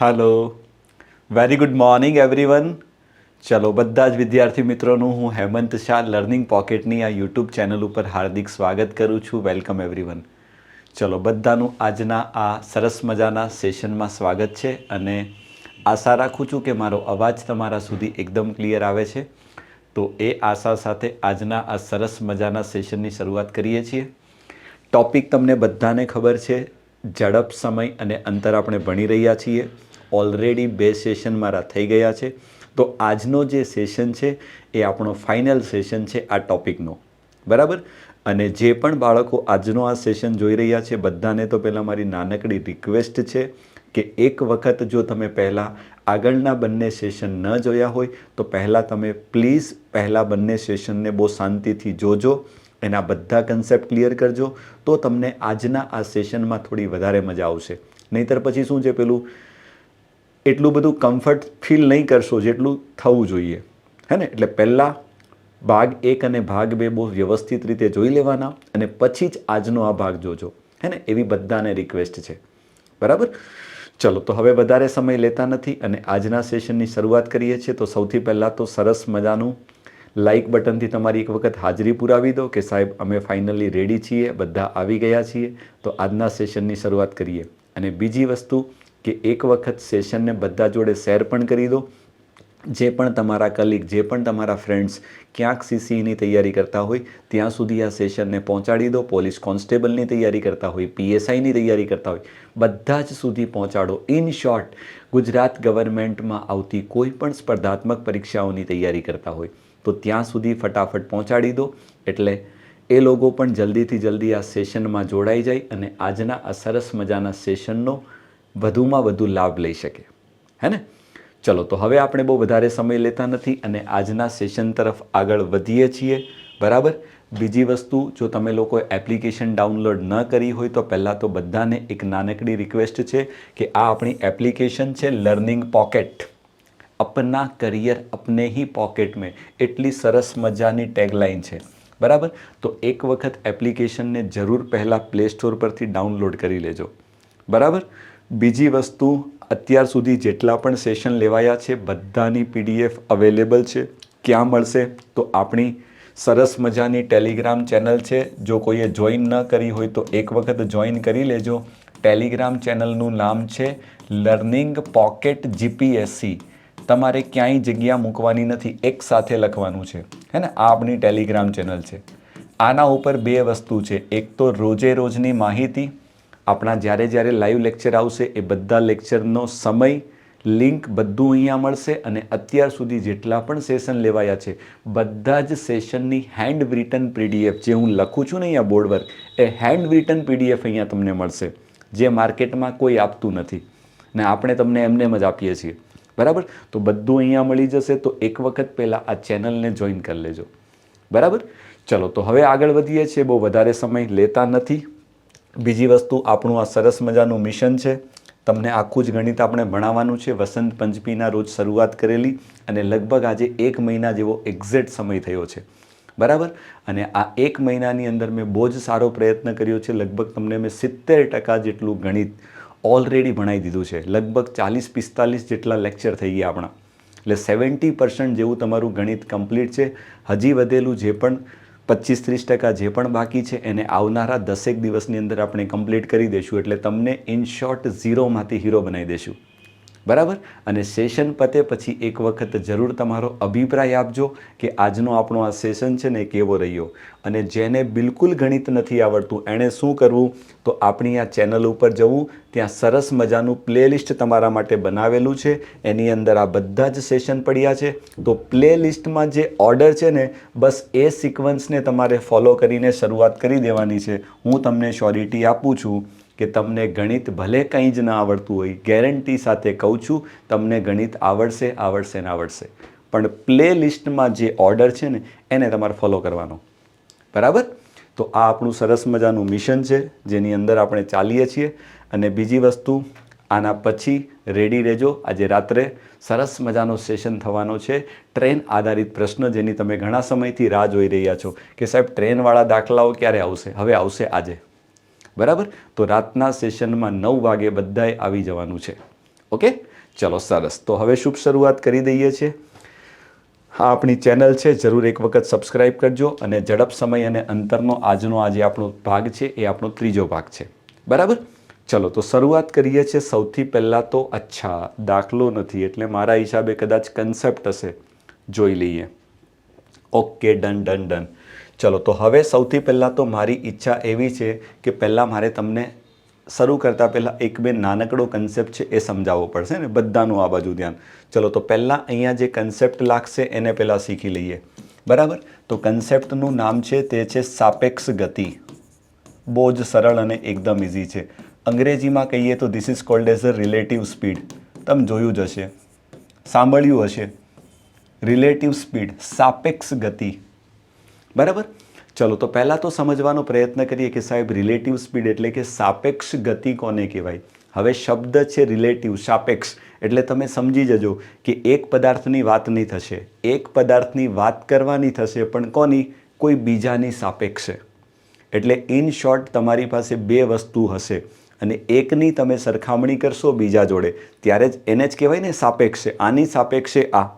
હાલો, very good morning everyone. ચલો બધા જ વિદ્યાર્થી મિત્રોનું હું હેમંત શાહ લર્નિંગ પોકેટની આ યુટ્યુબ ચેનલ ઉપર હાર્દિક સ્વાગત કરું છું. Welcome everyone. ચલો બધાનું આજના આ સરસ મજાના સેશનમાં સ્વાગત છે અને આશા રાખું છું કે મારો અવાજ તમારા સુધી એકદમ ક્લિયર આવે છે. તો એ આશા સાથે આજના આ સરસ મજાના સેશનની શરૂઆત કરીએ છીએ. ટૉપિક તમને બધાને ખબર છે, ઝડપ, સમય અને અંતર આપણે ભણી રહ્યા છીએ. ઓલરેડી 2 સેશન મારા થઈ ગયા છે. તો આજનો જે સેશન છે એ આપણો ફાઇનલ સેશન છે આ ટૉપિકનો, બરાબર. અને જે પણ બાળકો આજનો આ સેશન જોઈ રહ્યા છે બધાને તો પહેલાં મારી નાનકડી રિક્વેસ્ટ છે કે એક વખત જો તમે પહેલાં આગળના બંને સેશન ન જોયા હોય તો પહેલાં તમે પ્લીઝ પહેલાં બંને સેશનને બહુ શાંતિથી જોજો, એના બધા કન્સેપ્ટ ક્લિયર કરજો, તો તમને આજના આ સેશનમાં થોડી વધારે મજા આવશે. નહીંતર પછી શું છે, પેલું એટલું બધું કમ્ફર્ટ ફીલ નહીં કરશો જેટલું થવું જોઈએ, હે ને. એટલે પહેલાં ભાગ 1 અને ભાગ 2 બહુ વ્યવસ્થિત રીતે જોઈ લેવાના અને પછી જ આજનો આ ભાગ જોજો, હે ને. એવી બધાને રિક્વેસ્ટ છે, બરાબર. ચલો તો હવે વધારે સમય લેતા નથી અને આજના સેશનની શરૂઆત કરીએ છીએ. તો સૌથી પહેલાં તો સરસ મજાનું લાઇક બટનથી તમારી એક વખત હાજરી પુરાવી દો કે સાહેબ અમે ફાઇનલી રેડી છીએ, બધા આવી ગયા છીએ. તો આજના સેશનની શરૂઆત કરીએ. અને બીજી વસ્તુ કે એક વખત સેશનને બધા જોડે શેર પણ કરી દો. જે પણ તમારા કલીગ, જે પણ તમારા ફ્રેન્ડ્સ ક્યાંક સીસીઈની તૈયારી કરતા હોય ત્યાં સુધી આ સેશનને પહોંચાડી દો. પોલીસ કોન્સ્ટેબલની તૈયારી કરતા હોય, પીએસઆઈની તૈયારી કરતા હોય, બધા જ સુધી પહોંચાડો. ઇન શોર્ટ, ગુજરાત ગવર્મેન્ટમાં આવતી કોઈ પણ સ્પર્ધાત્મક પરીક્ષાઓની તૈયારી કરતા હોય તો ત્યાં સુધી ફટાફટ પહોંચાડી દો, એટલે એ લોકો પણ જલ્દીથી જલ્દી આ સેશનમાં જોડાઈ જાય અને આજના આ સરસ મજાના સેશનનો વધુમાં વધુ લાભ લઈ શકે, હે ને. ચલો તો હવે આપણે બહુ વધારે સમય લેતા નથી અને આજના સેશન તરફ આગળ વધીએ છીએ, બરાબર. બીજી વસ્તુ, જો તમે લોકોએ એપ્લિકેશન ડાઉનલોડ ન કરી હોય તો પહેલાં તો બધાને એક નાનકડી રિક્વેસ્ટ છે કે આ આપણી એપ્લિકેશન છે લર્નિંગ પોકેટ. अपना करियर अपने ही पॉकेट में, એટલી સરસ મજાની ટેગલાઇન છે, બરાબર. તો એક વખત એપ્લિકેશનને જરૂર પહેલાં પ્લે સ્ટોર પરથી ડાઉનલોડ કરી લેજો, બરાબર. બીજી વસ્તુ, અત્યાર સુધી જેટલા પણ સેશન લેવાયા છે બધાની PDF અવેલેબલ છે. ક્યાં મળશે? તો આપણી સરસ મજાની ટેલિગ્રામ ચેનલ છે. જો કોઈએ જોઈન ન કરી હોય તો એક વખત જોઈન કરી લેજો. ટેલિગ્રામ ચેનલનું નામ છે લર્નિંગ પોકેટ GPSC. તમારે ક્યાંય જગ્યા મૂકવાની નથી, એક સાથે લખવાનું છે, હે ને. આ આપણી ટેલિગ્રામ ચેનલ છે. આના ઉપર 2 વસ્તુ છે. એક તો રોજે રોજની માહિતી, આપણા જ્યારે જ્યારે લાઈવ લેક્ચર આવશે એ બધા લેક્ચરનો સમય, લિંક બધું અહીંયા મળશે. અને અત્યાર સુધી જેટલા પણ સેશન લેવાયા છે બધા જ સેશનની હેન્ડ રિટન PDF, જે હું લખું છું ને અહીંયા બોર્ડ પર, એ હેન્ડ રિટન PDF અહીંયા તમને મળશે, જે માર્કેટમાં કોઈ આપતું નથી ને આપણે તમને એમને જ આપીએ છીએ, બરાબર. તો બધું અહીંયા મળી જશે. તો એક વખત પહેલાં આ ચેનલને જોઈન કરી લેજો, બરાબર. ચલો તો હવે આગળ વધીએ છીએ, બહુ વધારે સમય લેતા નથી. બીજી વસ્તુ, આપણું આ સરસ મજાનું મિશન છે. તમને આખું જ ગણિત આપણે ભણાવવાનું છે. વસંત પંચમીના રોજ શરૂઆત કરેલી અને લગભગ આજે 1 મહિના જેવો એક્ઝેક્ટ સમય થયો છે, બરાબર. અને આ 1 મહિનાની અંદર મેં બહુ જ સારો પ્રયત્ન કર્યો છે. લગભગ તમને મેં 70% જેટલું ગણિત ઓલરેડી ભણાવી દીધું છે. લગભગ 40-45 જેટલા લેક્ચર થઈ ગયા આપણા. એટલે 70% જેવું તમારું ગણિત કમ્પ્લીટ છે. હજી વધેલું જે પણ 25-30% જે પણ બાકી છે એને આવનારા 10 દિવસની અંદર આપણે કમ્પ્લીટ કરી દઈશું. એટલે તમને ઇન શોર્ટ 0માંથી હીરો બનાવી દઈશું, બરાબર. અને સેશન પતે પછી એક વખત જરૂર તમારો અભિપ્રાય આપજો કે આજનો આપણો આ સેશન છે ને કેવો રહ્યો. અને જેને બિલકુલ ગણિત નથી આવડતું એણે શું કરવું? તો આપણી આ ચેનલ ઉપર જવું, ત્યાં સરસ મજાનું પ્લેલિસ્ટ તમારા માટે બનાવેલું છે. એની અંદર આ બધા જ સેશન પડ્યા છે. તો પ્લેલિસ્ટમાં જે ઓર્ડર છે ને, બસ એ સિક્વન્સને તમારે ફોલો કરીને શરૂઆત કરી દેવાની છે. હું તમને શ્યોરિટી આપું છું કે તમને ગણિત ભલે કંઈ જ ન આવડતું હોય, ગેરંટી સાથે કહું છું તમને ગણિત આવડશે, આવડશે ને આવડશે. પણ પ્લે લિસ્ટમાં જે ઓર્ડર છે ને એને તમારે ફોલો કરવાનો, બરાબર. તો આ આપણું સરસ મજાનું મિશન છે જેની અંદર આપણે ચાલીએ છીએ. અને બીજી વસ્તુ, આના પછી રેડી રહેજો. આજે રાત્રે સરસ મજાનો સેશન થવાનો છે, ટ્રેન આધારિત પ્રશ્ન, જેની તમે ઘણા સમયથી રાહ જોઈ રહ્યા છો કે સાહેબ ટ્રેનવાળા દાખલાઓ ક્યારે આવશે. હવે આવશે આજે, બરાબર. તો રાતના સેશનમાં 9 વાગે બધાએ આવી જવાનું છે, ઓકે. ચલો સરસ, તો હવે શુભ શરૂઆત કરી દઈએ છીએ. હા, આપણી ચેનલ છે, જરૂર એક વખત સબસ્ક્રાઈબ કરજો. અને ઝડપ, સમય અને અંતરનો આજનો આજે આપણો ભાગ છે એ આપણો ત્રીજો ભાગ છે. બરાબર? ચલો તો શરૂઆત કરીએ છીએ. સૌથી પહેલાં તો અચ્છા દાખલો નથી એટલે મારા હિસાબે કદાચ કન્સેપ્ટ હશે, જોઈ લઈએ. Okay, done done done. ચલો તો હવે સૌથી પહેલાં તો મારી ઈચ્છા એવી છે કે પહેલાં મારે તમને શરૂ કરતાં પહેલાં એક બે નાનકડો કન્સેપ્ટ છે એ સમજાવવો પડશે ને, બધાનું આ બાજુ ધ્યાન. ચલો તો પહેલાં અહીંયા જે કન્સેપ્ટ લાગશે એને પહેલાં શીખી લઈએ. બરાબર? તો કન્સેપ્ટનું નામ છે તે છે સાપેક્ષ ગતિ. બહુ જ સરળ અને એકદમ ઇઝી છે. અંગ્રેજીમાં કહીએ તો this is called as a relative speed. તમે જોયું જ હશે, સાંભળ્યું હશે. રિલેટિવ સ્પીડ, સાપેક્ષ ગતિ. બરાબર? ચલો તો પહેલાં તો સમજવાનો પ્રયત્ન કરીએ કે સાહેબ રિલેટિવ સ્પીડ એટલે કે સાપેક્ષ ગતિ કોને કહેવાય. હવે શબ્દ છે રિલેટિવ, સાપેક્ષ, એટલે તમે સમજી જજો કે એક પદાર્થની વાત નહીં થશે. એક પદાર્થની વાત કરવાની થશે, પણ કોની? કોઈ બીજાની સાપેક્ષે. એટલે ઇન શોર્ટ તમારી પાસે બે વસ્તુ હશે અને એકની તમે સરખામણી કરશો બીજા જોડે, ત્યારે જ એને જ કહેવાય ને સાપેક્ષે. આની સાપેક્ષે આ.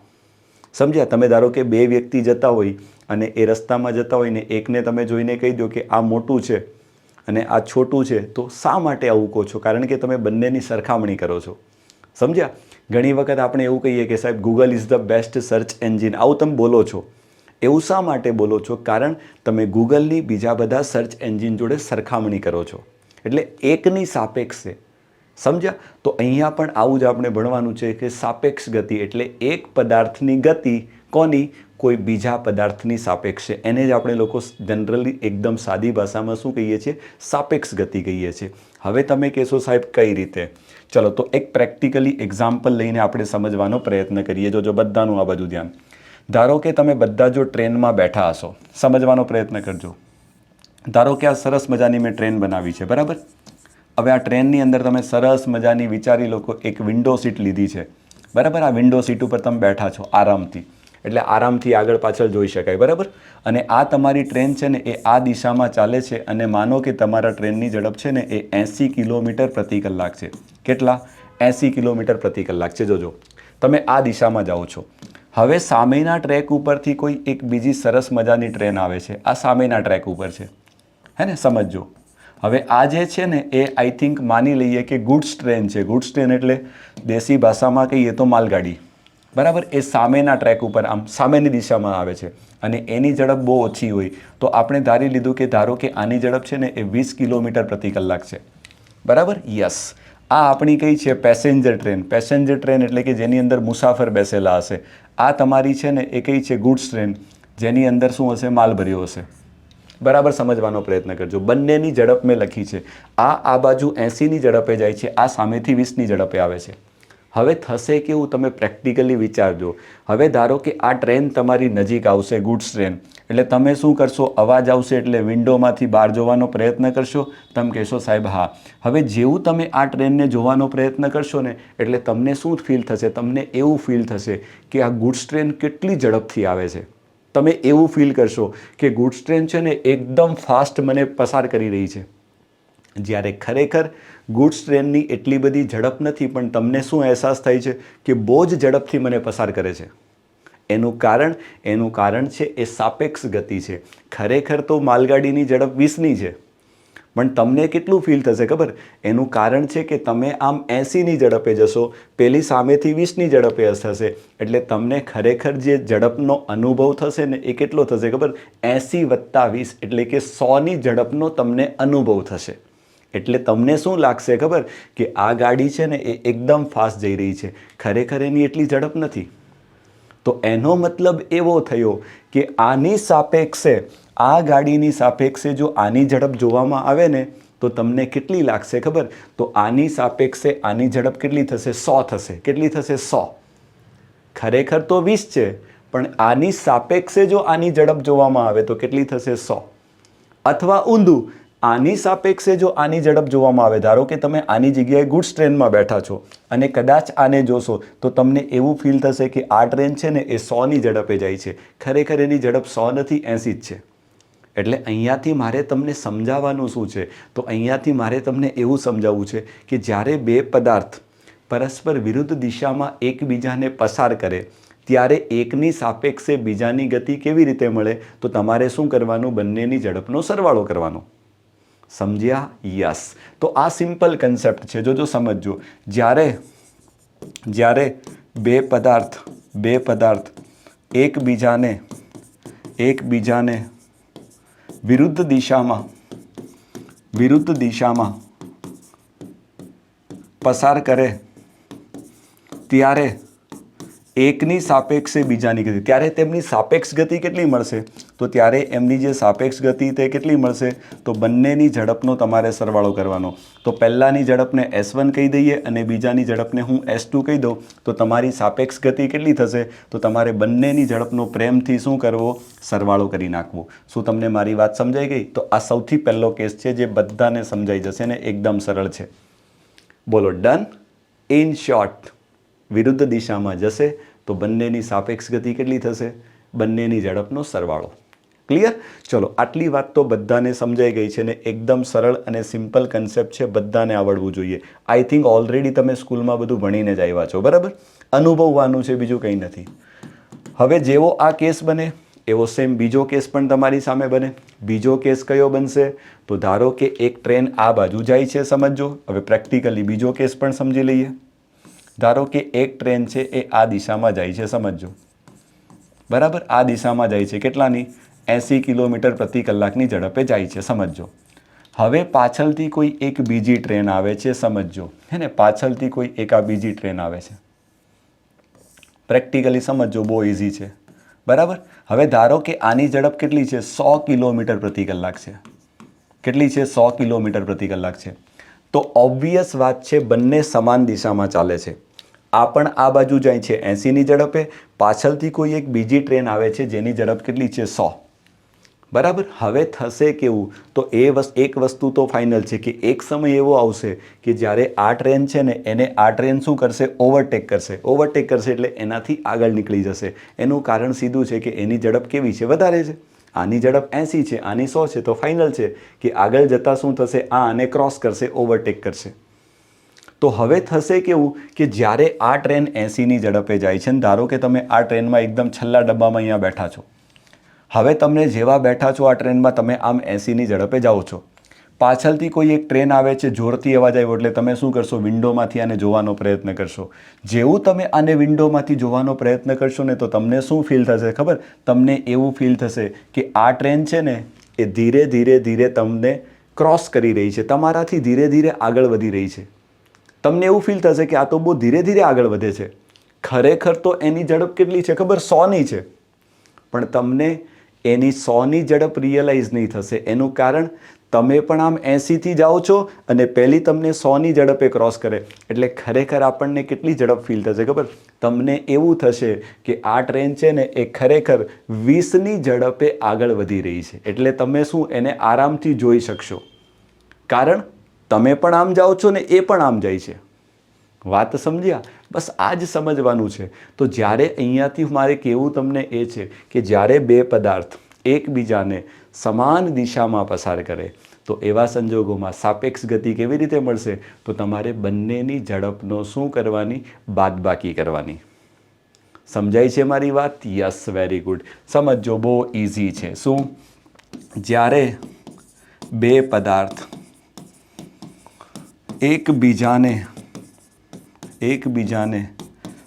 સમજ્યા? તમે ધારો કે બે વ્યક્તિ જતા હોય અને એ રસ્તામાં જતા હોય ને એકને તમે જોઈને કહી દો કે આ મોટું છે અને આ છોટું છે, તો શા માટે આવું કહો છો? કારણ કે તમે બંનેની સરખામણી કરો છો. સમજ્યા? ઘણી વખત આપણે એવું કહીએ કે સાહેબ Google is the best search engine. આવું તમે બોલો છો. એવું શા માટે બોલો છો? કારણ તમે ગૂગલની બીજા બધા સર્ચ એન્જિન જોડે સરખામણી કરો છો. એટલે એકની સાપેક્ષે. સમજ્યા? તો અહીંયા પણ આવું જ આપણે ભણવાનું છે કે સાપેક્ષ ગતિ એટલે એક પદાર્થની ગતિ કોની? કોઈ બીજા પદાર્થની સાપેક્ષે. એને જ આપણે લોકો જનરલી એકદમ સાદી ભાષામાં શું કહીએ છીએ? સાપેક્ષ ગતિ કહીએ છીએ. હવે તમે કહેશો સાહેબ કઈ રીતે? ચલો તો એક પ્રેક્ટિકલી એક્ઝામ્પલ લઈને આપણે સમજવાનો પ્રયત્ન કરીએ. જો બધાનું આ બધું ધ્યાન. ધારો કે તમે બધા જો ટ્રેનમાં બેઠા હશો, સમજવાનો પ્રયત્ન કરજો. ધારો કે આ સરસ મજાની મેં ટ્રેન બનાવી છે. બરાબર? હવે આ ટ્રેનની અંદર તમે સરસ મજાની વિચારી લોકો એક વિન્ડો સીટ લીધી છે. બરાબર? આ વિન્ડો સીટ ઉપર તમે બેઠા છો આરામથી, એટલે આરામથી આગળ પાછળ જોઈ શકાય. બરાબર? અને આ તમારી ટ્રેન છે ને એ આ દિશામાં ચાલે છે અને માનો કે તમારા ટ્રેનની ઝડપ છે ને એ 80 કિલોમીટર પ્રતિ કલાક છે. કેટલા? 80 કિલોમીટર પ્રતિ કલાક છે. જોજો, તમે આ દિશામાં જાઓ છો. હવે સામેના ટ્રેક ઉપરથી કોઈ એક બીજી સરસ મજાની ટ્રેન આવે છે. આ સામેના ટ્રેક ઉપર છે, હે ને? સમજો. હવે આ જે છે ને એ આઈ થિંક માની લઈએ કે ગુડ્સ ટ્રેન છે. ગુડ્સ ટ્રેન એટલે દેશી ભાષામાં કહીએ તો માલગાડી. બરાબર? એ સામેના ટ્રેક ઉપર આમ સામેની દિશામાં આવે છે અને એની ઝડપ બહુ ઓછી હોય તો આપણે ધારી લીધું કે ધારો કે આની ઝડપ છે ને એ 20 કિલોમીટર પ્રતિ કલાક છે. બરાબર? યસ. આ આપણી કઈ છે? Passenger train. પેસેન્જર ટ્રેન એટલે કે જેની અંદર મુસાફર બેસેલા હશે. આ તમારી છે ને એ કઈ છે? ગુડ્સ ટ્રેન, જેની અંદર શું હશે? માલ ભર્યો હશે. બરાબર? સમજવાનો પ્રયત્ન કરજો. બંનેની ઝડપ મેં લખી છે. આ બાજુ 80ની ઝડપે જાય છે, આ સામેથી 20ની ઝડપે આવે છે. હવે થશે કેવું? તમે પ્રેક્ટિકલી વિચારજો. હવે ધારો કે આ ટ્રેન તમારી નજીક આવશે, ગુડ્સ ટ્રેન, એટલે તમે શું કરશો? અવાજ આવશે એટલે વિન્ડોમાંથી બહાર જોવાનો પ્રયત્ન કરશો. તમે કહેશો સાહેબ હા. હવે જેવું તમે આ ટ્રેનને જોવાનો પ્રયત્ન કરશો ને એટલે તમને શું ફીલ થશે? તમને એવું ફીલ થશે કે આ ગુડ્સ ટ્રેન કેટલી ઝડપથી આવે છે. તમે એવું ફીલ કરશો કે ગુડ્સ ટ્રેન છે ને એકદમ ફાસ્ટ મને પસાર કરી રહી છે. જ્યારે ખરેખર ગુડ્સ ટ્રેનની એટલી બધી ઝડપ નથી, પણ તમને શું અહેસાસ થાય છે કે બહુ જ ઝડપથી મને પસાર કરે છે. એનું કારણ છે એ સાપેક્ષ ગતિ છે. ખરેખર તો માલગાડીની ઝડપ 20ની છે, પણ તમને કેટલું ફીલ થશે ખબર? એનું કારણ છે કે તમે આમ 80ની ઝડપે જશો, પેલી સામેથી 20ની ઝડપે થશે, એટલે તમને ખરેખર જે ઝડપનો અનુભવ થશે ને એ કેટલો થશે ખબર? 80 + 20 એટલે કે 100ની ઝડપનો તમને અનુભવ થશે. એટલે તમને શું લાગશે ખબર? કે આ ગાડી છે ને એ એકદમ ફાસ્ટ જઈ રહી છે. ખરેખર એની એટલી ઝડપ નથી. તો એનો મતલબ એવો થયો કે આની સાપેક્ષે, આ ગાડીની સાપેક્ષે જો આની ઝડપ જોવામાં આવે ને તો તમને કેટલી લાગશે ખબર? તો આની સાપેક્ષે આની ઝડપ કેટલી થશે? 100 થશે. કેટલી થશે? 100. ખરેખર તો 20 છે, પણ આની સાપેક્ષે જો આની ઝડપ જોવામાં આવે તો કેટલી થશે? 100. અથવા ઊંધું, આની સાપેક્ષે જો આની ઝડપ જોવામાં આવે, ધારો કે તમે આની જગ્યાએ ગુડ્સ ટ્રેનમાં બેઠા છો અને કદાચ આને જોશો તો તમને એવું ફીલ થશે કે આ ટ્રેન છે ને એ 100ની ઝડપે જાય છે. ખરેખર એની ઝડપ 100 નથી, 80 જ છે. એટલે અહીંયાથી મારે તમને સમજાવવાનું શું છે? તો અહીંયાથી મારે તમને એવું સમજાવવું છે કે જ્યારે બે પદાર્થ પરસ્પર વિરુદ્ધ દિશામાં એકબીજાને પસાર કરે ત્યારે એકની સાપેક્ષે બીજાની ગતિ કેવી રીતે મળે? તો તમારે શું કરવાનું? બંનેની ઝડપનો સરવાળો કરવાનો. સમજ્યા? યસ. તો આ સિમ્પલ કન્સેપ્ટ છે. જો સમજજો. જ્યારે બે પદાર્થ એકબીજાને વિરુદ્ધ દિશામાં પસાર કરે ત્યારે એકની સાપેક્ષે બીજાની ગતિ, ત્યારે તેમની સાપેક્ષ ગતિ કેટલી મળશે? તો ત્યારે એમની જે સાપેક્ષ ગતિ તે કેટલી મળશે? તો બંનેની ઝડપનો તમારે સરવાળો કરવાનો. તો પહેલાની ઝડપને S1 કહી દઈએ અને બીજાની ઝડપને હું S2 કહી દઉં તો તમારી સાપેક્ષ ગતિ કેટલી થશે? તો તમારે બંનેની ઝડપનો પ્રેમથી શું કરવો? સરવાળો કરી નાખવો. શું તમને મારી વાત સમજાઈ ગઈ? તો આ સૌથી પહેલો કેસ છે જે બધાને સમજાઈ જશે ને એકદમ સરળ છે. બોલો ડન. ઇન શોર્ટ, વિરુદ્ધ દિશામાં જશે તો બંનેની સાપેક્ષ ગતિ કેટલી થશે? બંનેની ઝડપનો સરવાળો. ક્લિયર? ચલો, આટલી વાત તો બધાને સમજાઈ ગઈ છે ને એકદમ સરળ અને સિમ્પલ કન્સેપ્ટ છે, બધાને આવડવું જોઈએ. આઈ થિંક ઓલરેડી તમે સ્કૂલમાં બધું ભણીને જ આવ્યા છો, બરાબર? અનુભવવાનું છે, બીજું કંઈ નથી. હવે જેવો આ કેસ બને એવો સેમ બીજો કેસ પણ તમારી સામે બને. બીજો કેસ કયો બનશે? તો ધારો કે એક ટ્રેન આ બાજુ જાય છે, સમજો. હવે પ્રેક્ટિકલી બીજો કેસ પણ સમજી લઈએ. ધારો કે એક ટ્રેન છે એ આ દિશામાં જાય છે, સમજો. બરાબર? આ દિશામાં જાય છે, કેટલાની? 80 કિલોમીટર પ્રતિ કલાકની ઝડપે જાય છે, સમજો. હવે પાછળથી કોઈ એક બીજી ટ્રેન આવે છે, સમજો. હે ને? પાછળથી કોઈ એક આ બીજી ટ્રેન આવે છે. પ્રેક્ટિકલી સમજો, બહુ ઇઝી છે. બરાબર? હવે ધારો કે આની ઝડપ કેટલી છે? 100 કિલોમીટર પ્રતિ કલાક છે. કેટલી છે? 100 કિલોમીટર પ્રતિ કલાક છે. તો ઓબ્વિયસ વાત છે, બંને સમાન દિશામાં ચાલે છે. આ પણ આ બાજુ જાય છે 80ની ઝડપે, પાછળથી કોઈ એક બીજી ટ્રેન આવે છે જેની ઝડપ કેટલી છે? 100. બરાબર? હવે થશે કેવું? તો એક વસ્તુ તો ફાઇનલ છે કે એક સમય એવો આવશે કે જ્યારે આ ટ્રેન છે ને એને આ ટ્રેન શું કરશે? ઓવરટેક કરશે એટલે એનાથી આગળ નીકળી જશે. એનું કારણ સીધું છે કે એની ઝડપ કેવી છે? વધારે છે. આની ઝડપ 80 છે, આની 100 છે, તો ફાઇનલ છે કે આગળ જતાં શું થશે? આ આને ક્રોસ કરશે, ઓવરટેક કરશે. તો હવે થશે કેવું કે જ્યારે આ ટ્રેન 80ની ઝડપે જાય છે ને ધારો કે તમે આ ટ્રેનમાં એકદમ છેલ્લા ડબ્બામાં અહીંયા બેઠા છો. હવે તમને જેવા બેઠા છો આ ટ્રેનમાં તમે આમ 80ની ઝડપે જાઓ છો. પાછળથી કોઈ એક ટ્રેન આવે છે, જોરથી અવાજ આવ્યો એટલે તમે શું કરશો? વિન્ડોમાંથી આને જોવાનો પ્રયત્ન કરશો. જેવું તમે આને વિન્ડોમાંથી જોવાનો પ્રયત્ન કરશો ને તો તમને શું ફીલ થશે ખબર? તમને એવું ફીલ થશે કે આ ટ્રેન છે ને એ ધીરે ધીરે તમને ક્રોસ કરી રહી છે, તમારાથી ધીરે ધીરે આગળ વધી રહી છે. તમને એવું ફીલ થશે કે આ તો બહુ ધીરે ધીરે આગળ વધે છે. ખરેખર તો એની ઝડપ કેટલી છે ખબર? 100ની છે. પણ તમને એની 100ની ઝડપ રિયલાઇઝ નહીં થશે. એનું કારણ તમે પણ આમ 80થી જાઓ છો અને પહેલી તમને 100ની ઝડપે ક્રોસ કરે એટલે ખરેખર આપણને કેટલી ઝડપ ફીલ થશે ખબર? તમને એવું થશે કે આ ટ્રેન છે ને એ ખરેખર 20ની ઝડપે આગળ વધી રહી છે. એટલે તમે શું એને આરામથી જોઈ શકશો, કારણ તમે પણ આમ જાઓ છો ને એ પણ આમ જાય છે. વાત સમજ્યા? બસ આ જ સમજવાનું છે. તો જ્યારે અહીંયાથી મારે કહેવું તમને એ છે કે જ્યારે બે પદાર્થ એકબીજાને સમાન દિશામાં પસાર કરે તો એવા સંજોગોમાં સાપેક્ષ ગતિ કેવી રીતે મળશે? તો તમારે બંનેની ઝડપનો શું કરવાની? બાદબાકી કરવાની. સમજાય છે મારી વાત? Yes, very good. સમજો, બહુ ઇઝી છે. શું? જ્યારે બે પદાર્થ એકબીજાને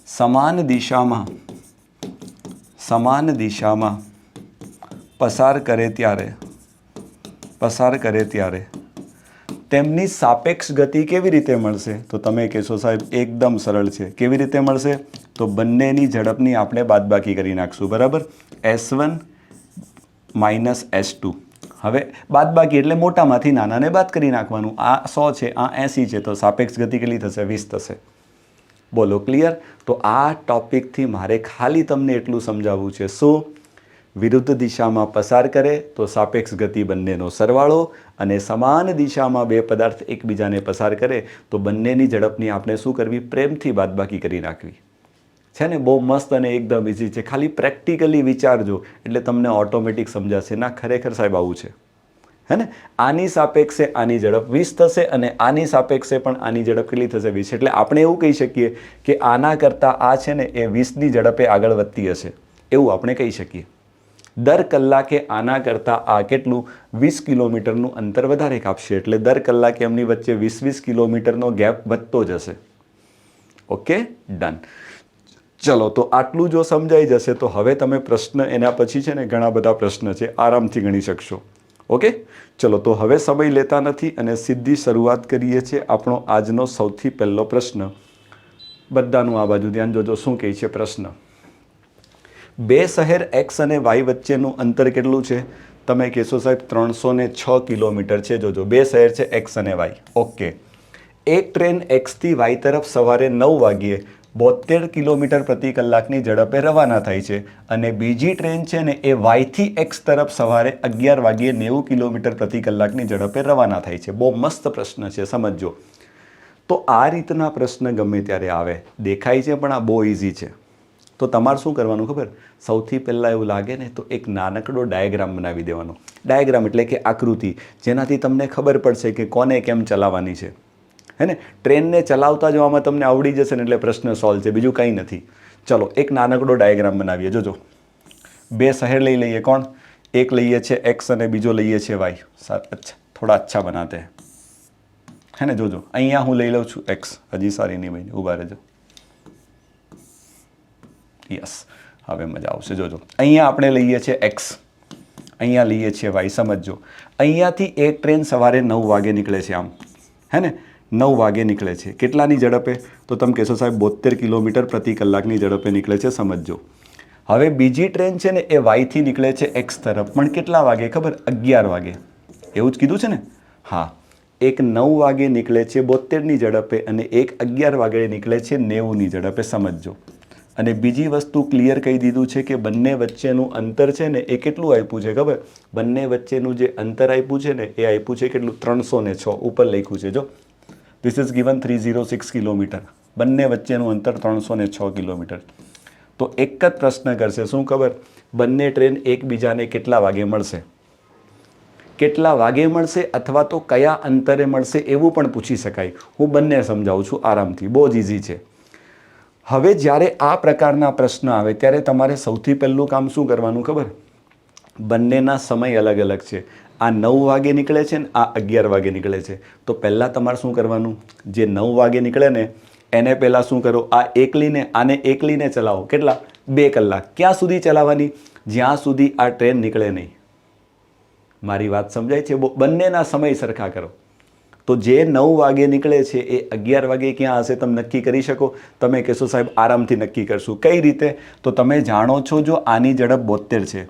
સમાન દિશામાં પસાર કરે ત્યારે તેમની સાપેક્ષ ગતિ કેવી રીતે મળશે? તો તમે કહેશો સાહેબ એકદમ સરળ છે. કેવી રીતે મળશે? તો બંનેની ઝડપની આપણે બાદબાકી કરી નાખશું. બરાબર? S1 - S2. હવે બાદબાકી એટલે મોટામાંથી નાનાને બાદ કરી નાખવાનું. આ 100 છે, આ 80 છે, તો સાપેક્ષ ગતિ કેટલી થશે? 20 થશે. બોલો, ક્લિયર? તો આ ટોપિકથી મારે ખાલી તમને એટલું સમજાવવું છે. શું? વિરુદ્ધ દિશામાં પસાર કરે તો સાપેક્ષ ગતિ બંનેનો સરવાળો, અને સમાન દિશામાં બે પદાર્થ એકબીજાને પસાર કરે તો બંનેની ઝડપની આપણે શું કરવી? પ્રેમથી બાદબાકી કરી નાખવી. છે ને? બહુ મસ્ત અને એકદમ ઇઝી છે. ખાલી પ્રેક્ટિકલી વિચારજો એટલે તમને ઓટોમેટિક સમજાશે. ના, ખરેખર સાહેબ આવું છે. હે ને? આની સાપેક્ષે આની ઝડપ 20 થશે અને આની સાપેક્ષે પણ આની ઝડપ કેટલી થશે? 20. એટલે આપણે એવું કહી શકીએ કે આના કરતાં આ છે ને એ 20ની ઝડપે આગળ વધતી હશે, એવું આપણે કહી શકીએ. દર કલાકે આના કરતાં આ કેટલું 20 કિલોમીટરનું અંતર વધારે કાપશે, એટલે દર કલાકે એમની વચ્ચે 20 કિલોમીટરનો ગેપ વધતો જશે. Okay, done. ચલો, તો આટલું જો સમજાઈ જશે તો હવે તમે પ્રશ્ન એના પછી છે ને ઘણા બધા પ્રશ્ન છે આરામથી ગણી શકશો. ઓકે, ચલો તો હવે સમય લેતા નથી અને સીધી શરૂઆત કરીએ છીએ આપણો આજનો સૌથી પહેલો પ્રશ્ન. બધાનું આ બાજુ ધ્યાન જોજો, શું કહે છે પ્રશ્ન. બે શહેર એક્સ અને વાય વચ્ચેનું અંતર કેટલું છે? તમે કહેશો સાહેબ 306 કિલોમીટર છે. જોજો, બે શહેર છે એક્સ અને વાય. ઓકે, એક ટ્રેન એક્સથી વાય તરફ સવારે 9 વાગ્યે 72 કિલોમીટર પ્રતિ કલાકની ઝડપે રવાના થાય છે અને બીજી ટ્રેન છે ને એ વાયથી એક્સ તરફ સવારે 11 વાગ્યે 90 કિલોમીટર પ્રતિ કલાકની ઝડપે રવાના થાય છે. બહુ મસ્ત પ્રશ્ન છે, સમજો. તો આ રીતના પ્રશ્ન ગમે ત્યારે આવે, દેખાય છે પણ આ બહુ ઇઝી છે. તો તમારે શું કરવાનું ખબર? સૌથી પહેલાં એવું લાગે ને તો એક નાનકડો ડાયાગ્રામ બનાવી દેવાનો. ડાયાગ્રામ એટલે કે આકૃતિ, જેનાથી તમને ખબર પડશે કે કોને કેમ ચલાવવાની છે. હે ને? ટ્રેનને ચલાવતા જવામાં તમને આવડી જશે ને એટલે પ્રશ્ન સોલ્વ છે, બીજું કંઈ નથી. ચલો, એક નાનકડો ડાયાગ્રામ બનાવીએ. જોજો, બે શહેર લઈ લઈએ. કોણ? એક લઈએ છે એક્સ અને બીજો લઈએ છે વાય. અચ્છા, થોડા અચ્છા બનાતે હે ને? જોજો, અહીંયા હું લઈ લઉં છું એક્સ. હજી સારી નહીં ભાઈ, ઊભા રહેજો. યસ, હવે મજા આવશે. જોજો, અહીંયા આપણે લઈએ છીએ એક્સ, અહીંયા લઈએ છીએ વાય. સમજો, અહીંયાથી એક ટ્રેન સવારે 9 વાગે નીકળે છે. આમ હે ને? 9 વાગે નીકળે છે. કેટલાની ઝડપે? તો તમે કહેશો સાહેબ 72 કિલોમીટર પ્રતિ કલાકની ઝડપે નીકળે છે. સમજો, હવે બીજી ટ્રેન છે ને એ વાયથી નીકળે છે એક્સ તરફ, પણ કેટલા વાગે ખબર? 11 વાગે. એવું જ કીધું છે ને? હા, એક 9 વાગે નીકળે છે 72ની ઝડપે અને એક 11 વાગે નીકળે છે 90ની ઝડપે. સમજો, અને બીજી વસ્તુ ક્લિયર કહી દીધું છે કે બંને વચ્ચેનું અંતર છે ને એ કેટલું આપ્યું છે ખબર? બંને વચ્ચેનું જે અંતર આપ્યું છે ને એ આપ્યું છે કેટલું? 306. ઉપર લખ્યું છે. જો, ધીસ ઇઝ ગિવન 306 કિલોમીટર. બંને વચ્ચેનું અંતર 306 કિલોમીટર. તો એક જ પ્રશ્ન કરશે, શું ખબર? બંને ટ્રેન એકબીજાને કેટલા વાગે મળશે? કેટલા વાગે મળશે અથવા તો કયા અંતરે મળશે એવું પણ પૂછી શકાય. હું બંને સમજાવું છું આરામથી, બહુ જ ઇઝી છે. હવે જ્યારે આ પ્રકારના પ્રશ્ન આવે ત્યારે તમારે સૌથી પહેલું કામ શું કરવાનું ખબર? બંનેના સમય અલગ અલગ છે. આ 9 વાગે નીકળે છે ને આ 11 વાગે નીકળે છે. તો પહેલાં તમારે શું કરવાનું? જે 9 વાગે નીકળે ને એને પહેલાં શું કરો? આ આને એકલીને ચલાવો. કેટલા? 2 કલાક. ક્યાં સુધી ચલાવવાની? જ્યાં સુધી આ ટ્રેન નીકળે નહીં. મારી વાત સમજાય છે? બંનેના સમય સરખા કરો. તો જે 9 વાગે નીકળે છે એ 11 વાગે ક્યાં હશે? તમે નક્કી કરી શકો? તમે કહેશો સાહેબ આરામથી નક્કી કરશું. કઈ રીતે? તો તમે જાણો છો જો આની ઝડપ 72 છે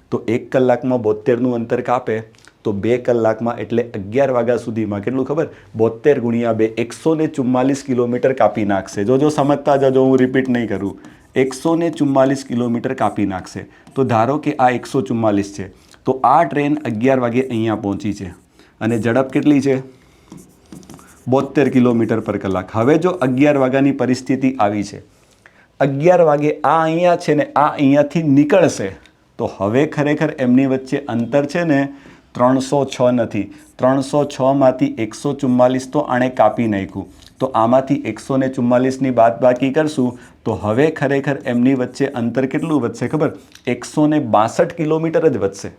તો 1 કલાકમાં 72નું અંતર કાપે તો 2 કલાકમાં એટલે 11 વાગ્યા સુધીમાં કેટલું ખબર? 72 ગુણ્યા 2 144 કિલોમીટર કાપી નાખશે. જો સમજતા જજો, હું રિપીટ નહીં કરું. 144 કિલોમીટર કાપી નાખશે. તો ધારો કે આ 144 છે તો આ ટ્રેન 11 વાગે અહીંયા પહોંચી છે અને ઝડપ કેટલી છે? 72 કિલોમીટર પર કલાક. હવે જો 11 વાગ્યાની પરિસ્થિતિ આવી છે, 11 વાગે આ અહીંયા છે ને આ અહીંયાથી નીકળશે તો હવે ખરેખર એમની વચ્ચે અંતર છે ને 306 નથી. 306માંથી 144 તો આણે કાપી નાખ્યું, તો આમાંથી 144ની બાદબાકી કરશું તો હવે ખરેખર એમની વચ્ચે અંતર કેટલું વધશે ખબર? 162 કિલોમીટર જ વધશે.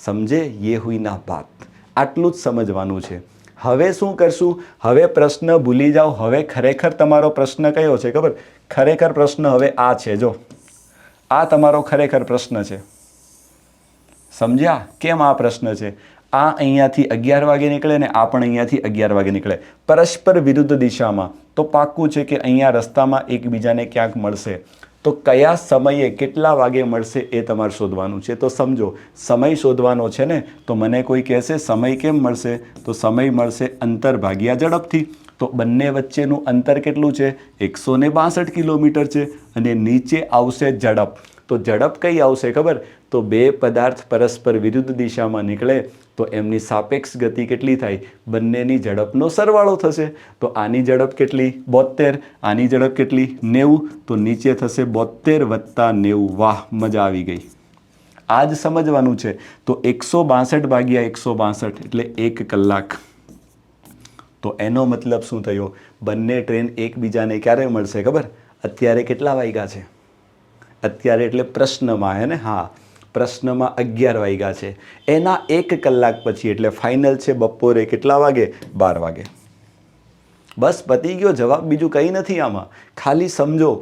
સમજે? યે હુઈ ના બાત. આટલું જ સમજવાનું છે. હવે શું કરશું? હવે પ્રશ્ન ભૂલી જાઓ. હવે ખરેખર તમારો પ્રશ્ન કયો છે ખબર? ખરેખર પ્રશ્ન હવે આ છે. જો, આ તમારો ખરેખર પ્રશ્ન છે. સમજ્યા? કેમ આ પ્રશ્ન છે? આ અહીંયાથી 11 વાગે નીકળે ને આ પણ અહીંયાથી 11 વાગે નીકળે, પરસ્પર વિરુદ્ધ દિશામાં. તો પાક્કું છે કે અહીંયા રસ્તામાં એકબીજાને ક્યાંક મળશે. તો કયા સમયે કેટલા વાગે મળશે એ તમારે શોધવાનું છે. તો સમજો, સમય શોધવાનો છે ને, તો મને કોઈ કહેશે સમય કેમ મળશે? તો સમય મળશે અંતર ભાગ્યા ઝડપથી. તો બંને વચ્ચેનું અંતર કેટલું છે? 162 કિલોમીટર છે અને નીચે આવશે ઝડપ. તો ઝડપ કઈ આવશે ખબર? તો બે પદાર્થ પરસ્પર વિરુદ્ધ દિશામાં નીકળે તો એમની સાપેક્ષ ગતિ કેટલી થાય? બંનેની ઝડપનો સરવાળો થશે. તો આની ઝડપ કેટલી? 72. આની ઝડપ કેટલી? 90. તો નીચે થશે 72 + 90. વાહ, મજા આવી ગઈ. આ જ સમજવાનું છે. તો 162 ભાગ્યા 162 એટલે 1 કલાક. તો એનો મતલબ શું થયો? બંને ટ્રેન એકબીજાને ક્યારે મળશે ખબર? અત્યારે કેટલા વાગ્યા છે? અત્યારે એટલે પ્રશ્નમાં, હે ને? હા, પ્રશ્નમાં 11 વાગ્યા છે. એના 1 કલાક પછી એટલે ફાઇનલ છે બપોરે કેટલા વાગે? 12 વાગે. બસ પતી ગયો જવાબ. બીજું કંઈ નથી આમાં. ખાલી સમજો.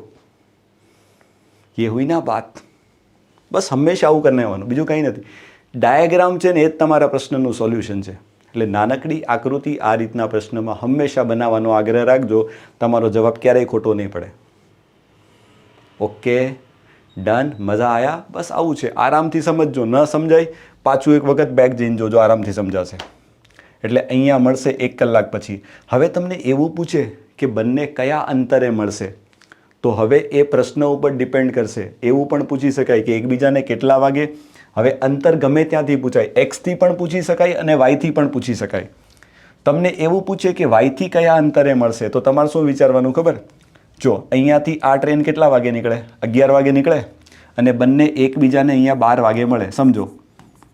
ये हुई ना बात. બસ હંમેશા આવું કરીને આવવાનું, બીજું કંઈ નથી. ડાયાગ્રામ છે ને એ જ તમારા પ્રશ્નનું સોલ્યુશન છે. એટલે નાનકડી આકૃતિ આ રીતના પ્રશ્નમાં હંમેશા બનાવવાનો આગ્રહ રાખજો. તમારો જવાબ ક્યારેય ખોટો નહીં પડે. Okay, done. મજા આયા? બસ આવું છે. આરામથી સમજજો. ન સમજાય પાછું એક વખત બેક જઈને જોજો, આરામથી સમજાશે. એટલે અહીંયા મળશે 1 કલાક પછી. હવે તમને એવું પૂછે કે બંને કયા અંતરે મળશે, તો હવે એ પ્રશ્ન ઉપર ડિપેન્ડ કરશે. એવું પણ પૂછી શકાય કે એકબીજાને કેટલા વાગે. હવે અંતર ગમે ત્યાંથી પૂછાય. એક્સથી પણ પૂછી શકાય અને વાયથી પણ પૂછી શકાય. તમને એવું પૂછે કે વાયથી કયા અંતરે મળશે, તો તમારે શું વિચારવાનું ખબર? જો અહીંયાથી આ ટ્રેન કેટલા વાગે નીકળે? 11 વાગે નીકળે અને બંને એકબીજાને અહીંયા 12 વાગે મળે. સમજો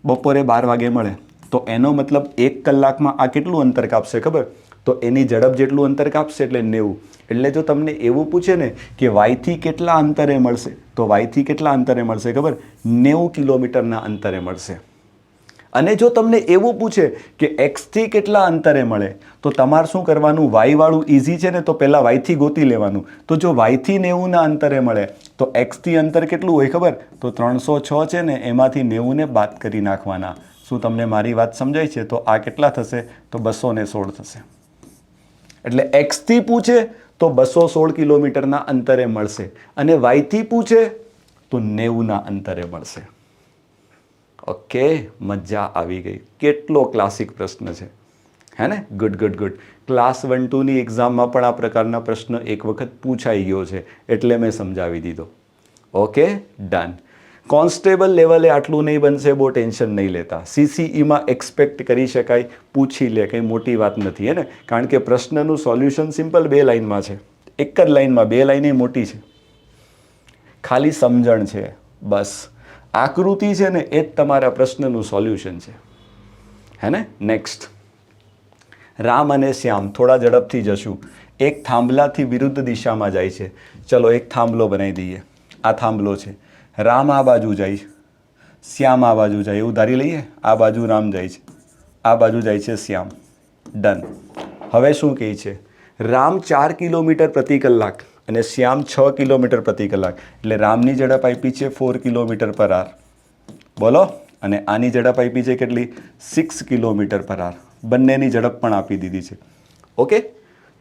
બપોરે 12 વાગે મળે, તો એનો મતલબ 1 કલાકમાં આ કેટલું અંતર કાપશે ખબર? તો એની ઝડપ જેટલું અંતર કાપશે એટલે 90. એટલે જો તમને એવું પૂછે ને કે વાયથી કેટલા અંતરે મળશે, તો વાયથી કેટલા અંતરે મળશે ખબર? 90 કિલોમીટરના અંતરે મળશે. અને જો તમને એવું પૂછે કે એક્સથી કેટલા અંતરે મળે, તો તમારે શું કરવાનું? વાયવાળું ઇઝી છે ને, તો પહેલાં વાયથી ગોતી લેવાનું. તો જો વાયથી 90ના અંતરે મળે તો એક્સથી અંતર કેટલું હોય ખબર? તો 306 છે ને, એમાંથી 90ને બાદ કરી નાખવાના. શું તમને મારી વાત સમજાય છે? તો આ કેટલા થશે? તો 216 થશે. એટલે એક્સથી પૂછે તો 216 કિલોમીટરના અંતરે મળશે અને વાયથી પૂછે તો 90ના અંતરે મળશે. ઓકે, મજા આવી ગઈ. કેટલો ક્લાસિક પ્રશ્ન છે, હે ને? Good good good. ક્લાસ 1-2ની એક્ઝામમાં પણ આ પ્રકારના પ્રશ્ન એક વખત પૂછાઈ ગયો છે, એટલે મેં સમજાવી દીધો. Okay, done. કોન્સ્ટેબલ લેવલે આટલું નહીં બનશે, બહુ ટેન્શન નહીં લેતા. CCEમાં એક્સપેક્ટ કરી શકાય, પૂછી લે, કંઈ મોટી વાત નથી, હે ને? કારણ કે પ્રશ્નનું સોલ્યુશન સિમ્પલ 2 લાઇનમાં છે. એક જ લાઇનમાં 2 લાઇન મોટી છે. ખાલી સમજણ છે બસ. આકૃતિ છે ને એ જ તમારા પ્રશ્નનું સોલ્યુશન છે, હે ને? નેક્સ્ટ, રામ અને શ્યામ. થોડા ઝડપથી જશું. એક થાંભલાથી વિરુદ્ધ દિશામાં જાય છે. ચલો એક થાંભલો બનાવી દઈએ. આ થાંભલો છે. રામ આ બાજુ જાય, શ્યામ આ બાજુ જાય, એવું ધારી લઈએ. આ બાજુ રામ જાય છે, આ બાજુ જાય છે શ્યામ. ડન. હવે શું કહે છે? રામ 4 કિલોમીટર પ્રતિ કલાક અને શ્યામ 6 કિલોમીટર પ્રતિ કલાક. એટલે રામની ઝડપ આપી છે 4 કિલોમીટર પર આર. બોલો. અને આની ઝડપ આપી છે કેટલી? 6 કિલોમીટર પર આર. બંનેની ઝડપ પણ આપી દીધી છે. ઓકે,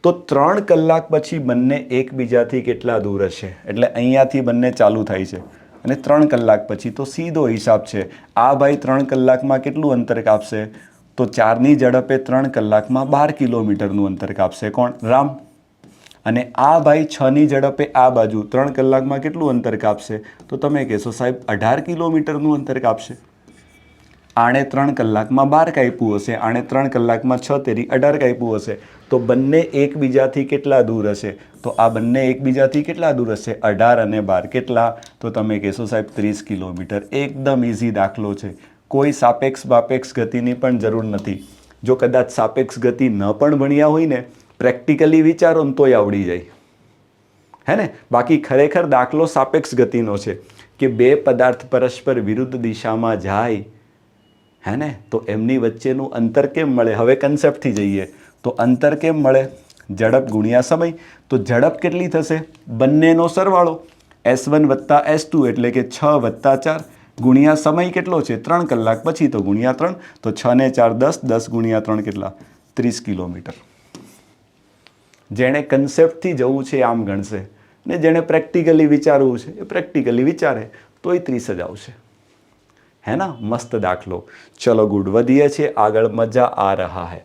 તો 3 કલાક પછી બંને એકબીજાથી કેટલા દૂર હશે? એટલે અહીંયાથી બંને ચાલુ થાય છે અને 3 કલાક પછી તો સીધો હિસાબ છે. આ ભાઈ 3 કલાકમાં કેટલું અંતર કાપશે? તો 4ની ઝડપે 3 કલાકમાં 12 કિલોમીટરનું અંતર કાપશે. કોણ? રામ. અને આ ભાઈ 6ની ઝડપે આ બાજુ 3 કલાકમાં કેટલું અંતર કાપશે? તો તમે કહેશો સાહેબ 18 કિલોમીટરનું અંતર કાપશે. આણે 3 કલાકમાં 12 કાપ્યું હશે, આણે 3 કલાકમાં 6 તેરી 18 કાપ્યું હશે. તો બંને એકબીજાથી કેટલા દૂર હશે? તો આ બંને એકબીજાથી કેટલા દૂર હશે? 18 અને 12 કેટલા? તો તમે કહેશો સાહેબ 30 કિલોમીટર. એકદમ ઇઝી દાખલો છે. કોઈ સાપેક્ષ બાપેક્ષ ગતિની પણ જરૂર નથી. જો કદાચ સાપેક્ષ ગતિ ન પણ ભણ્યા હોય ને, પ્રેક્ટિકલી વિચારો ને તોય આવડી જાય, હે ને? બાકી ખરેખર દાખલો સાપેક્ષ ગતિનો છે કે બે પદાર્થ પરસ્પર વિરુદ્ધ દિશામાં જાય, હે ને? તો એમની વચ્ચેનું અંતર કેમ મળે? હવે કન્સેપ્ટથી જઈએ તો અંતર કેમ મળે? ઝડપ ગુણ્યા સમય. તો ઝડપ કેટલી થશે? બંનેનો સરવાળો S1 વત્તા S2 એટલે કે 6 વત્તા 4 ગુણ્યા સમય કેટલો છે? 3 કલાક પછી, તો ગુણ્યા 3. તો 6 ને 4 10, 10 ગુણ્યા 3 કેટલા? 30 કિલોમીટર. જેણે કન્સેપ્ટથી જવું છે આમ ગણશે ને જેણે પ્રેક્ટિકલી વિચારવું છે એ પ્રેક્ટિકલી વિચારે તોય 30 જ આવશે, હે ના? મસ્ત દાખલો. ચલો ગુડ, વધીએ છીએ આગળ. મજા આ રહા હૈ.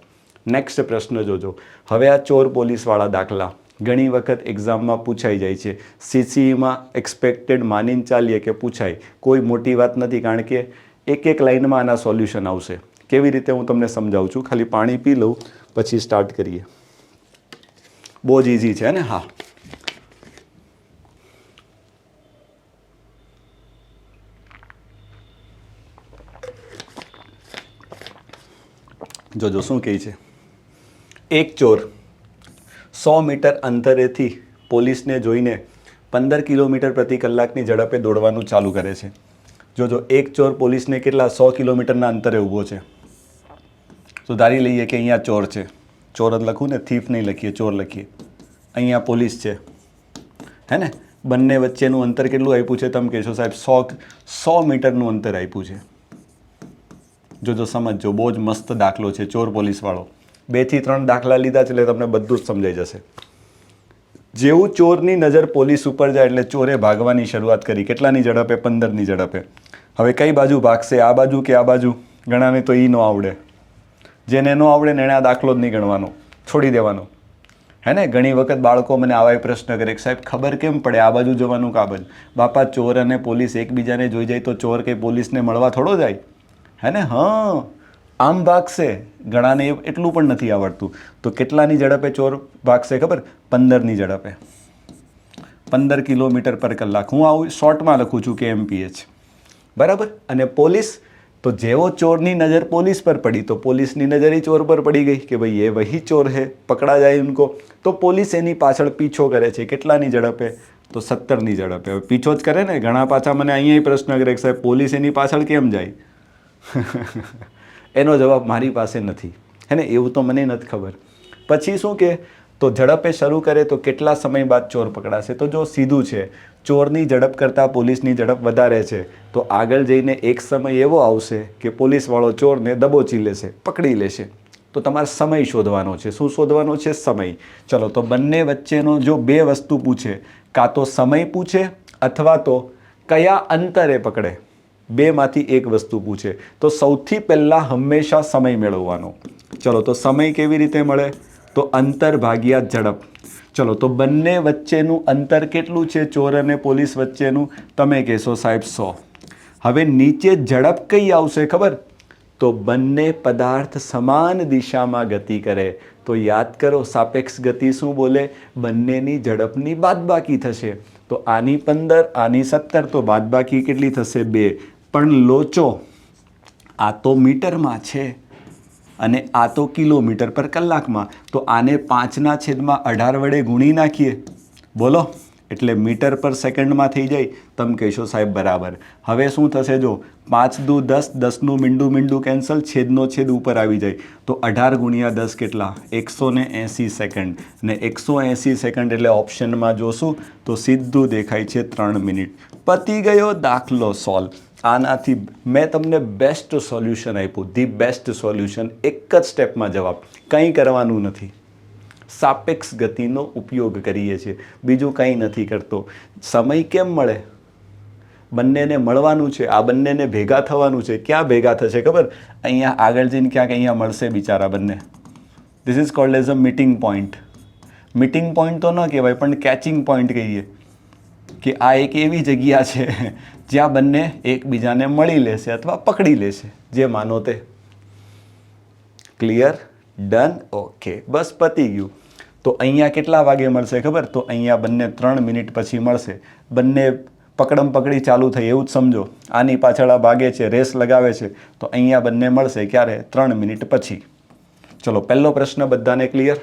નેક્સ્ટ પ્રશ્ન જોજો. હવે આ ચોર પોલીસવાળા દાખલા ઘણી વખત એક્ઝામમાં પૂછાઈ જાય છે. CCEમાં એક્સપેક્ટેડ માનીને ચાલીએ કે પૂછાય. કોઈ મોટી વાત નથી, કારણ કે એક લાઇનમાં આના સોલ્યુશન આવશે. કેવી રીતે હું તમને સમજાવું છું. ખાલી પાણી પી લઉં પછી સ્ટાર્ટ કરીએ. બહુ જ ઇઝી છે ને? હા, જોજો શું કહે છે, એક ચોર 100 મીટર અંતરેથી પોલીસને જોઈને 15 કિલોમીટર પ્રતિ કલાકની ઝડપે દોડવાનું ચાલુ કરે છે. જોજો એક ચોર પોલીસને કેટલા 100 કિલોમીટરના અંતરે ઊભો છે. તો ધારી લઈએ કે અહીંયા ચોર છે, ચોર લખું ને, થીફ નહીં લખીએ, ચોર લખીએ. અહીંયા પોલીસ છે, હે ને. બંને વચ્ચેનું અંતર કેટલું આપ્યું છે? તમે કહેશો સાહેબ 100 મીટરનું અંતર આપ્યું છે. જોજો સમજજો, બહુ જ મસ્ત દાખલો છે ચોર પોલીસવાળો. 2 થી 3 દાખલા લીધા છે એટલે તમને બધું જ સમજાઈ જશે. જેવું ચોરની નજર પોલીસ ઉપર જાય એટલે ચોરે ભાગવાની શરૂઆત કરી. કેટલાની ઝડપે? 15ની ઝડપે. હવે કઈ બાજુ ભાગશે, આ બાજુ કે આ બાજુ? ઘણાને તો ન આવડે. જેને ન આવડે ને એણે આ દાખલો જ નહીં ગણવાનો, છોડી દેવાનો, હે ને. ઘણી વખત બાળકો મને આવા પ્રશ્ન કરે કે સાહેબ ખબર કેમ પડે આ બાજુ જવાનું કે આ બાજુ? બાપા, ચોર અને પોલીસ એકબીજાને જોઈ જાય તો ચોર કે પોલીસને મળવા થોડો જાય, હે ને. હા, આમ ભાગશે. ઘણાને એટલું પણ નથી આવડતું. તો કેટલાની ઝડપે ચોર ભાગશે ખબર? 15ની ઝડપે, 15 કિલોમીટર પર કલાક. હું આવું શોર્ટમાં લખું છું કે MPH, બરાબર. અને પોલીસ, તો જેવો ચોરની નજર પોલીસ પર પડી તો પોલીસની નજર એ ચોર પર પડી ગઈ કે ભાઈ એ વહી ચોર હે, પકડા જાય ઉनको. તો પોલીસ એની પાછળ પીછો કરે છે. કેટલાની ઝડપે? તો 17ની ઝડપે. હવે પીછો જ કરે ને. ઘણા પાછા મને અહીંયા પ્રશ્ન કરે કે સાહેબ પોલીસ એની પાછળ કેમ જાય? એનો જવાબ મારી પાસે નથી, હે ને. એવું તો મને નથી ખબર. પછી શું કે, તો ઝડપે શરૂ કરે તો કેટલા સમય બાદ ચોર પકડાશે? તો જો સીધું છે, ચોરની ઝડપ કરતાં પોલીસની ઝડપ વધારે છે તો આગળ જઈને એક સમય એવો આવશે કે પોલીસવાળો ચોરને દબોચી લેશે, પકડી લેશે. તો તમારે સમય શોધવાનો છે. શું શોધવાનો છે? સમય. ચલો, તો બંને વચ્ચેનો જો 2 વસ્તુ પૂછે, કાં તો સમય પૂછે અથવા તો કયા અંતરે પકડે, 2માંથી એક વસ્તુ પૂછે. તો સૌથી પહેલાં હંમેશા સમય મેળવવાનો. ચલો, તો સમય કેવી રીતે મળે? તો અંતર ભાગ્યા ઝડપ. ચલો, તો બંને વચ્ચેનું અંતર કેટલું છે ચોર અને પોલીસ વચ્ચેનું? તમે કહેશો સાહેબ 100. હવે નીચે ઝડપ કઈ આવશે ખબર? તો બંને પદાર્થ સમાન દિશામાં ગતિ કરે. તો યાદ કરો, સાપેક્ષ ગતિ શું બોલે? બંનેની ઝડપની બાદબાકી થશે. તો આની 15, આની 17, તો બાદબાકી કેટલી થશે? 2. પણ લોચો આ તો મીટરમાં છે અને આ તો કિલોમીટર પર કલાકમાં. તો આને 5/18 વડે ગુણી નાખીએ, બોલો, એટલે મીટર પર સેકન્ડમાં થઈ જાય. તમે કહેશો સાહેબ બરાબર. હવે શું થશે? જો 5 દુ 10, 10નું મીંડું કેન્સલ, છેદનો છેદ ઉપર આવી જાય. તો 18 × 10 કેટલા? 180 સેકન્ડ. ને 180 સેકન્ડ એટલે ઓપ્શનમાં જોશું તો સીધું દેખાય છે 3 મિનિટ. પતી ગયો દાખલો સોલ્વ. આનાથી મેં તમને બેસ્ટ સોલ્યુશન આપ્યું, ધી બેસ્ટ સોલ્યુશન. એક જ સ્ટેપમાં જવાબ, કંઈ કરવાનું નથી. સાપેક્ષ ગતિનો ઉપયોગ કરીએ છીએ, બીજું કંઈ નથી કરતો. સમય કેમ મળે? બંનેને મળવાનું છે, આ બંનેને ભેગા થવાનું છે. ક્યાં ભેગા થશે ખબર? અહીંયા આગળ જઈને ક્યાંક અહીંયા મળશે બિચારા બંને. This is called as a meeting point. Meeting point તો ન કહેવાય પણ કેચિંગ પોઈન્ટ કહીએ કે આ એક એવી જગ્યા છે જ્યાં બંને એકબીજાને મળી લેશે અથવા પકડી લેશે, જે માનો તે. ક્લિયર? ડન? ઓકે, બસ પતી ગયું. તો અહીંયા કેટલા વાગે મળશે ખબર? તો અહીંયા બંને 3 મિનિટ પછી મળશે. બંને પકડમ પકડી ચાલુ થઈ એવું જ સમજો. આની પાછળ આ ભાગે છે, રેસ લગાવે છે. તો અહીંયા બંને મળશે ક્યારે? 3 મિનિટ પછી. ચલો, પહેલો પ્રશ્ન બધાને ક્લિયર?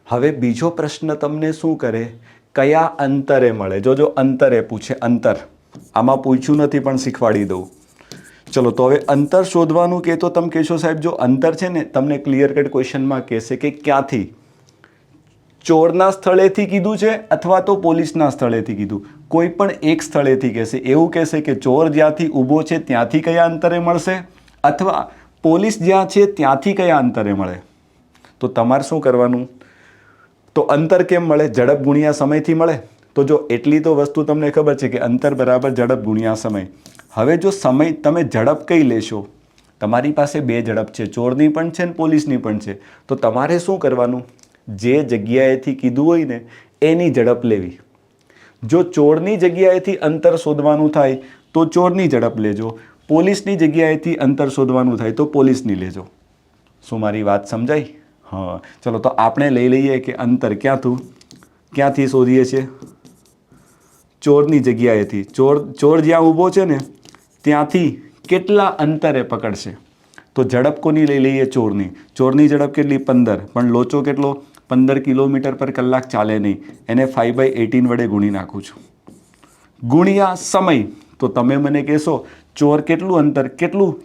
હવે બીજો પ્રશ્ન તમને શું કરે? કયા અંતરે મળે? જો અંતરે પૂછે, અંતર. આમાં પૂછ્યું નથી પણ શીખવાડી દઉં. ચલો, તો હવે અંતર શોધવાનું કે તો તમે કહેશો સાહેબ જો અંતર છે ને, તમને ક્લિયર કટ ક્વેશ્ચનમાં કહેશે કે ક્યાંથી, ચોરના સ્થળેથી કીધું છે અથવા તો પોલીસના સ્થળેથી કીધું. કોઈ પણ એક સ્થળેથી કહેશે. એવું કહેશે કે ચોર જ્યાંથી ઊભો છે ત્યાંથી કયા અંતરે મળશે, અથવા પોલીસ જ્યાં છે ત્યાંથી કયા અંતરે મળે. તો તમારે શું કરવાનું? તો અંતર કેમ મળે? ઝડપ ગુણ્યા સમયથી મળે. તો જો એટલી તો વસ્તુ તમને ખબર છે કે અંતર બરાબર ઝડપ ગુણ્યા સમય. હવે જો સમય, તમે ઝડપ કઈ લેશો? તમારી પાસે 2 ઝડપ છે, ચોરની પણ છે ને પોલીસની પણ છે. તો તમારે શું કરવાનું? જે જગ્યાએથી કીધું હોય ને એની ઝડપ લેવી. જો ચોરની જગ્યાએથી અંતર શોધવાનું થાય તો ચોરની ઝડપ લેજો, પોલીસની જગ્યાએથી અંતર શોધવાનું થાય તો પોલીસની લેજો. શું મારી વાત સમજાઈ? હા. ચલો, તો આપણે લઈ લઈએ કે અંતર ક્યાંથી શોધીએ છીએ? ચોરની જગ્યાએથી. ચોર જ્યાં ઊભો છે ને ત્યાંથી કેટલા અંતરે પકડશે? તો ઝડપ કોની લઈ લઈએ? ચોરની. ચોરની ઝડપ કેટલી? 15. પણ લોચો કેટલો? 15 કિલોમીટર પર કલાક ચાલે નહીં. એને 5/18 વડે ગુણી નાખું છું. ગુણ્યા સમય. તો તમે મને કહેશો ચોર કેટલું અંતર,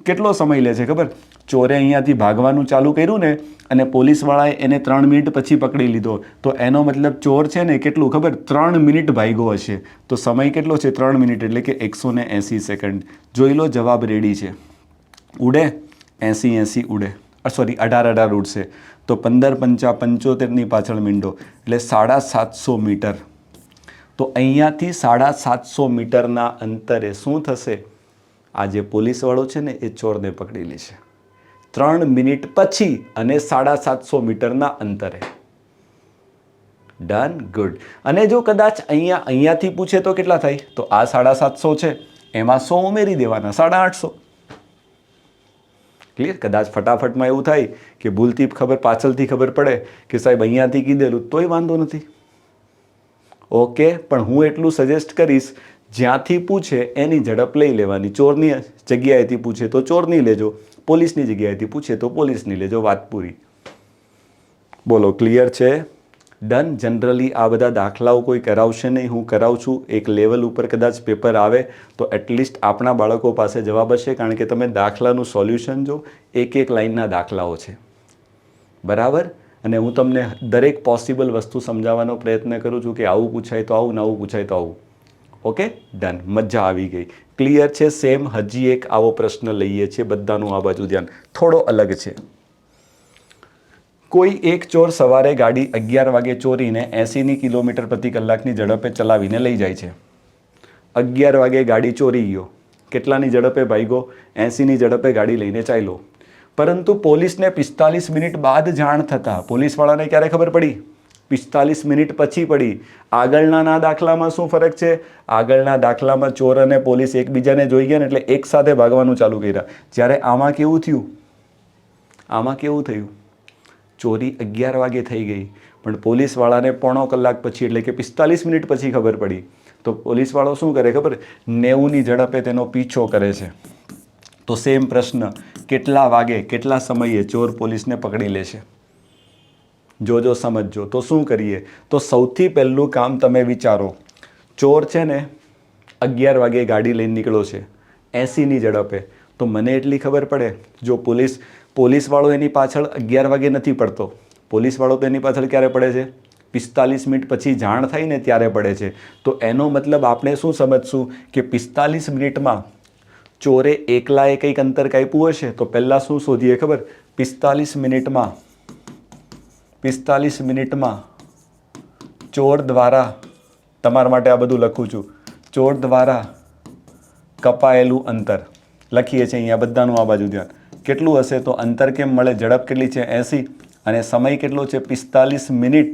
કેટલો સમય લે છે ખબર? ચોરે અહીંયાથી ભાગવાનું ચાલુ કર્યું ને અને પોલીસવાળાએ એને 3 મિનિટ પછી પકડી લીધો, તો એનો મતલબ ચોર છે ને કેટલું ખબર? 3 મિનિટ ભાગ્યો હશે. તો સમય કેટલો છે? 3 મિનિટ, એટલે કે 180 સેકન્ડ. જોઈ લો, જવાબ રેડી છે. ઉડે 80 ઉડે, સોરી 18 ઉડશે. તો 15 પંચા 75 પાછળ મીંડો, એટલે 750 મીટર. તો અહીંયાથી 750 મીટરના અંતરે શું થશે? આ જે પોલીસવાળો છે ને એ ચોરને પકડી લેશે 3 મિનિટ પછી અને 750 મીટરના અંતરે. Done, good. અને જો કદાચ અહીંયાથી પૂછે તો કેટલા થાય? તો આ 750 છે, એમાં 100 ઉમેરી દેવાના, 850. ક્લિયર? કદાચ ફટાફટમાં એવું થાય કે ભૂલથી પાછળથી ખબર પડે કે સાહેબ અહીંયાથી કીધેલું, તોય વાંધો નથી. ઓકે, પણ હું એટલું સજેસ્ટ કરીશ, જ્યાંથી પૂછે એની ઝડપ લઈ લેવાની. ચોરની જગ્યાએથી પૂછે તો ચોરની લેજો, પોલીસની જગ્યાએથી પૂછે તો પોલીસની લેજો. વાત પૂરી. બોલો, ક્લિયર છે? ડન. જનરલી આ બધા દાખલાઓ કોઈ કરાવશે નહીં, હું કરાવું છું. એક લેવલ ઉપર કદાચ પેપર આવે તો એટલીસ્ટ આપણા બાળકો પાસે જવાબ હશે, કારણ કે તમે દાખલાનું સોલ્યુશન જો, એક લાઇનના દાખલાઓ છે, બરાબર? અને હું તમને દરેક પોસિબલ વસ્તુ સમજાવવાનો પ્રયત્ન કરું છું કે આવું પૂછાય તો આવું, ને આવું પૂછાય તો આવું. Okay, done. મજા આવી ગઈ. ક્લિયર છે? સેમ હજી એક આવો પ્રશ્ન લઈએ છીએ, બધાનું આ બાજુ ધ્યાન, થોડો અલગ છે. કોઈ એક ચોર સવારે ગાડી 11 વાગે ચોરીને 80 કિલોમીટર પ્રતિ કલાકની ઝડપે ચલાવીને લઈ જાય છે. 11 વાગે ગાડી ચોરી ગયો, કેટલાની ઝડપે ભાગ્યો? 80ની ઝડપે ગાડી લઈને ચાલ્યો. પરંતુ પોલીસને 45 મિનિટ બાદ જાણ થતાં પોલીસવાળાને ક્યારે ખબર પડી? 45 મિનિટ પછી પડી. આગળના દાખલામાં શું ફરક છે? આગળના દાખલામાં ચોર અને પોલીસ એકબીજાને જોઈ ગયા ને એટલે એક સાથે ભાગવાનું ચાલુ કર્યા. જ્યારે આમાં કેવું થયું? આમાં કેવું થયું? ચોરી 11 વાગે થઈ ગઈ, પણ પોલીસવાળાને પોણો કલાક પછી, એટલે કે 45 મિનિટ પછી ખબર પડી. તો પોલીસવાળો શું કરે ખબર? 90ની ઝડપે તેનો પીછો કરે છે. તો સેમ પ્રશ્ન, કેટલા વાગે, કેટલા સમયે ચોર પોલીસને પકડી લેશે? જોજો, સમજજો. તો શું કરીએ? તો સૌથી પહેલું કામ તમે વિચારો, ચોર છે ને 11 વાગે ગાડી લઈને નીકળ્યો છે 80ની ઝડપે. તો મને એટલી ખબર પડે, જો પોલીસવાળો એની પાછળ 11 વાગે નથી પડતો, પોલીસવાળો તો એની પાછળ ક્યારે પડે છે? 45 મિનિટ પછી જાણ થાય ને ત્યારે પડે છે. તો એનો મતલબ આપણે શું સમજશું કે 45 મિનિટમાં ચોરે એકલાએ કંઈક અંતર કાપ્યું હશે. તો પહેલાં શું શોધીએ ખબર? 45 મિનિટમાં ચોર દ્વારા, તમારા માટે આ બધું લખું છું, ચોર દ્વારા કપાયેલું અંતર લખીએ છીએ અહીંયા, બધાનું આ બાજુ ધ્યાન. કેટલું હશે? તો અંતર કેમ મળે? ઝડપ કેટલી છે? 80, અને સમય કેટલો છે? 45 મિનિટ.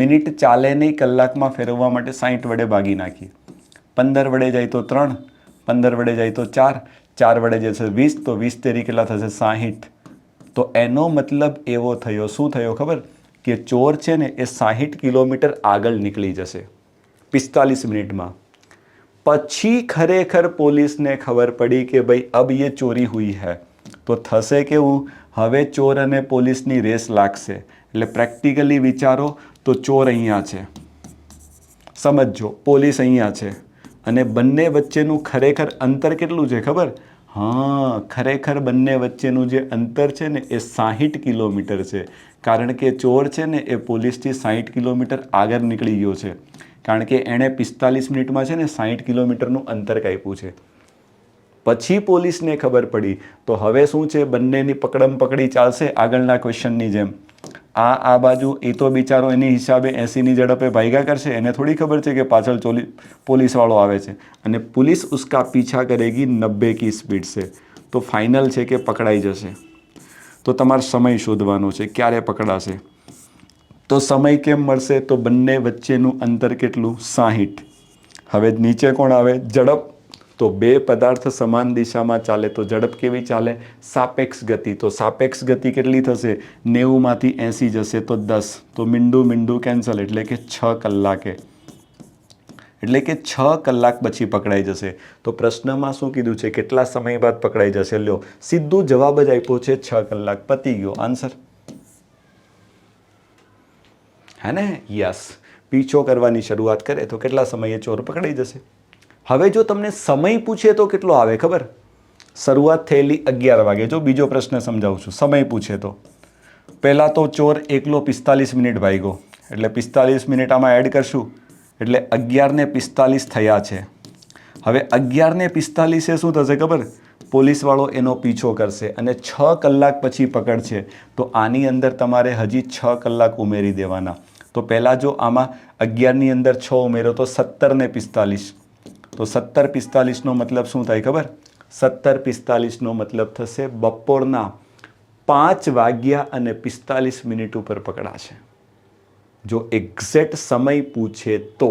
મિનિટ ચાલે નહીં, કલાકમાં ફેરવવા માટે 60 વડે ભાગી નાખીએ. 15 વડે જાય તો 3, 15 વડે જાય તો 4, 4 વડે જશે 20, તો 20 તેરી કેટલા થશે? 60. તો એનો મતલબ એવો થયો, શું થયો ખબર? કે ચોર છે ને એ 60 કિલોમીટર આગળ નીકળી જશે 45 મિનિટમાં. પછી ખરેખર પોલીસને ખબર પડી કે ભાઈ અબ ये ચોરી હુઈ હૈ. તો થશે કેવું? હવે ચોર અને પોલીસની રેસ લાગશે. એટલે પ્રેક્ટિકલી વિચારો તો ચોર અહીંયા છે, સમજો, પોલીસ અહીંયા છે, અને બંને વચ્ચેનું ખરેખર અંતર કેટલું છે ખબર? હા, ખરેખર બંને વચ્ચેનું જે અંતર છે ને એ 60 કિલોમીટર છે. કારણ કે ચોર છે ને એ પોલીસથી 60 કિલોમીટર આગળ નીકળી ગયો છે, કારણ કે એણે 45 મિનિટમાં છે ને 60 કિલોમીટરનું અંતર કાપ્યું છે. પછી પોલીસને ખબર પડી. તો હવે શું છે? બંનેની પકડમ પકડી ચાલશે આગળના ક્વેશ્ચનની જેમ. આ બાજુ એ તો બિચારો એની હિસાબે 80ની ઝડપે ભાગ્યા કરશે, એને થોડી ખબર છે કે પાછળ પોલીસવાળો આવે છે, અને પોલીસ ઉસકા પીછા કરેગી 90 की સ્પીડ से. તો ફાઇનલ છે કે પકડાઈ જશે. તો તમારે સમય શોધવાનો છે, ક્યારે પકડાશે. તો સમય કેમ મળશે? તો બંને વચ્ચેનું અંતર કેટલું? 60. હવે નીચે કોણ આવે? ઝડપ. તો બે પદાર્થ સમાન દિશામાં ચાલે તો ઝડપ કેવી ચાલે? સાપેક્ષ ગતિ. તો સાપેક્ષ ગતિ કેટલી થશે? 90માંથી 80 જશે તો 10. તો મીંડું કેન્સલ, એટલે કે 6 કલાકે. એટલે કે 6 કલાક પછી પકડાઈ જશે. તો પ્રશ્નમાં શું કીધું છે, કેટલા સમય બાદ પકડાઈ જશે? લ્યો, સીધું જવાબ જ આપ્યો છે 6 કલાક. પતી ગયો આન્સર, હે ને? યસ. પીછો કરવાની શરૂઆત કરે તો કેટલા સમયે ચોર પકડાઈ જશે? હવે જો તમને સમય પૂછે તો કેટલો આવે ખબર? શરૂઆત થયેલી 11 વાગે. જો બીજો પ્રશ્ન સમજાવું છું. સમય પૂછે તો પહેલાં તો ચોર એકલો 45 મિનિટ ભાગ્યો, એટલે 45 મિનિટ આમાં એડ કરશું એટલે 11:45 થયા છે. હવે 11:45 શું થશે ખબર? પોલીસવાળો એનો પીછો કરશે અને 6 કલાક પછી પકડશે. તો આની અંદર તમારે હજી 6 કલાક ઉમેરી દેવાના. તો પહેલાં જો આમાં 11ની અંદર 6 ઉમેરો તો 17:45. તો 17:45નો મતલબ શું થાય ખબર? 17:45નો મતલબ થશે બપોરના 5:45 ઉપર પકડાશે. જો એક્ઝેક્ટ સમય પૂછે તો,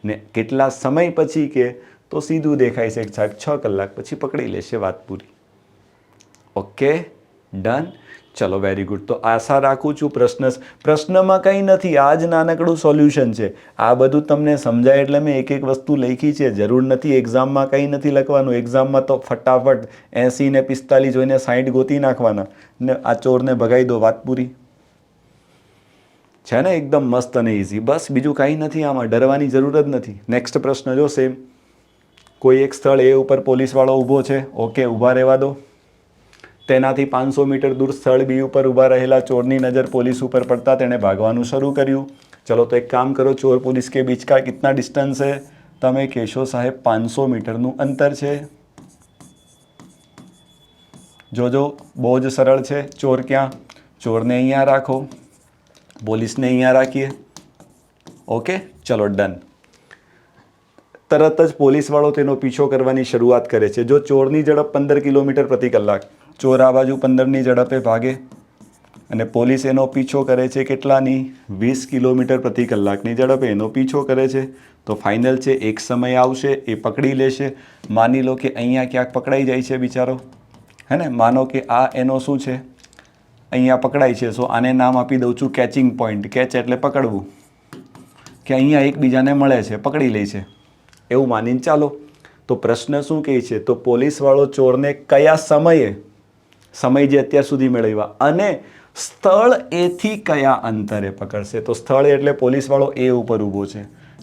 ને કેટલા સમય પછી કે તો સીધું દેખાય છે કે સાહેબ 6 કલાક પછી પકડી લેશે. વાત પૂરી. Okay, done. ચલો, વેરી ગુડ. તો આશા રાખું છું પ્રશ્નમાં કંઈ નથી, આ જ નાનકડું સોલ્યુશન છે. આ બધું તમને સમજાય એટલે મેં એક વસ્તુ લખી છે. જરૂર નથી એક્ઝામમાં કંઈ નથી લખવાનું. એક્ઝામમાં તો ફટાફટ 80 ને 45 જોઈને 60 ગોતી નાખવાના ને આ ચોરને ભગાઈ દો. વાત પૂરી છે ને? એકદમ મસ્ત અને ઇઝી. બસ બીજું કાંઈ નથી, આમાં ડરવાની જરૂર જ નથી. નેક્સ્ટ પ્રશ્ન જો સેમ. કોઈ એક સ્થળ એ ઉપર પોલીસવાળો ઊભો છે. ઓકે, ઊભા રહેવા દો. તેનાથી 500 મીટર દૂર સ્થળ બી ઉપર ઊભા રહેલા ચોરની નજર પોલીસ ઉપર પડતા તેણે ભાગવાનું શરૂ કર્યું. ચલો, તો એક કામ કરો, ચોર પોલીસ કે બીચ કા કિतना ડિસ્ટન્સ है? તમે કહેશો સાહેબ 500 મીટરનું અંતર છે. જોજો, બહુ જ સરળ છે. ચોર ક્યાં? ચોરને અહીંયા રાખો, પોલીસને અહીંયા રાખીએ. ઓકે, ચલો ડન. તરત જ પોલીસવાળો તેનો પીછો કરવાની શરૂઆત કરે છે. જો ચોરની ઝડપ 15 કિલોમીટર પ્રતિ કલાક, ચોર આ બાજુ 15ની ઝડપે ભાગે અને પોલીસ એનો પીછો કરે છે કેટલાની? 20 કિલોમીટર પ્રતિ કલાકની ઝડપે એનો પીછો કરે છે. તો ફાઇનલ છે, એક સમય આવશે એ પકડી લેશે. માની લો કે અહીંયા ક્યાંક પકડાઈ જાય છે બિચારો, હે ને? માનો કે આ એનો શું છે, અહીંયા પકડાય છે. સો આને નામ આપી દઉં છું કેચિંગ પોઈન્ટ. કેચ એટલે પકડવું, કે અહીંયા એકબીજાને મળે છે, પકડી લે છે, એવું માનીને ચાલો. તો પ્રશ્ન શું કહે છે? તો પોલીસવાળો ચોરને કયા સમયે, સમય જે અત્યાર સુધી મેળવ્યા, અને સ્થળ એથી કયા અંતરે પકડશે? તો સ્થળ એટલે પોલીસવાળો એ ઉપર ઊભો છે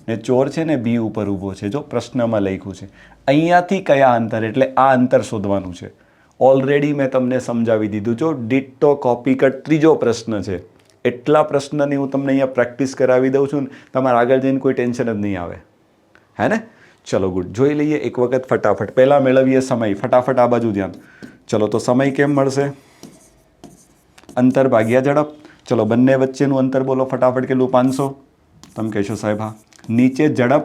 ને ચોર છે ને બી ઉપર ઊભો છે. જો પ્રશ્નમાં લખ્યું છે અહીંયાથી કયા અંતરે, એટલે આ અંતર શોધવાનું છે. ઓલરેડી મેં તમને સમજાવી દીધું. જો ડિટ્ટો કોપી કટ ત્રીજો પ્રશ્ન છે. એટલા પ્રશ્નની હું તમને અહીંયા પ્રેક્ટિસ કરાવી દઉં છું ને તમારે આગળ જઈને કોઈ ટેન્શન જ નહીં આવે, હે ને? ચલો ગુડ. જોઈ લઈએ એક વખત ફટાફટ. પહેલાં મેળવીએ સમય. ફટાફટ આ બાજુ ધ્યાન. ચલો, તો સમય કેમ મળશે? અંતર ભાગ્યા ઝડપ. ચલો, બંને વચ્ચેનું અંતર બોલો ફટાફટ કેટલું? 500. તમે કહેશો સાહેબ હા. નીચે ઝડપ,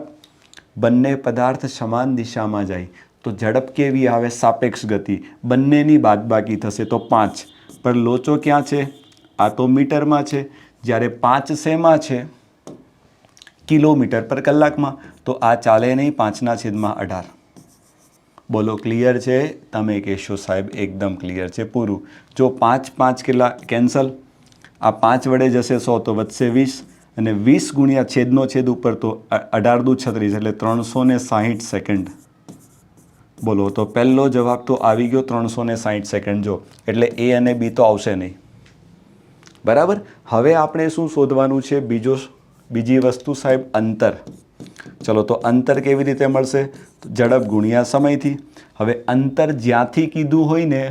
બંને પદાર્થ સમાન દિશામાં જાય તો ઝડપ કેવી આવે? સાપેક્ષ ગતિ. બંનેની બાદબાકી થશે તો 5. પર લોચો ક્યાં છે? આ તો મીટરમાં છે, જ્યારે 5 શેમાં છે? કિલોમીટર પર કલાકમાં. તો આ ચાલે નહીં. 5/18. બોલો, ક્લિયર છે? તમે કહેશો સાહેબ એકદમ ક્લિયર છે, પૂરું. જો 5 કેટલા કેન્સલ, આ 5 વડે જશે 100 તો વધશે 20, અને 20 ગુણ્યા છેદનો છેદ ઉપર તો 18 દુ 36 એટલે 360 સેકન્ડ. બોલો, તો પહેલો જવાબ તો આવી ગયો 360 સેકન્ડ. જો એટલે એ અને બી તો આવશે નહીં, બરાબર. હવે આપણે શું શોધવાનું છે? બીજી વસ્તુ સાહેબ, અંતર. ચલો, તો અંતર કેવી રીતે મળશે? ઝડપ ગુણ્યા સમયથી. હવે અંતર જ્યાંથી કીધું હોય ને,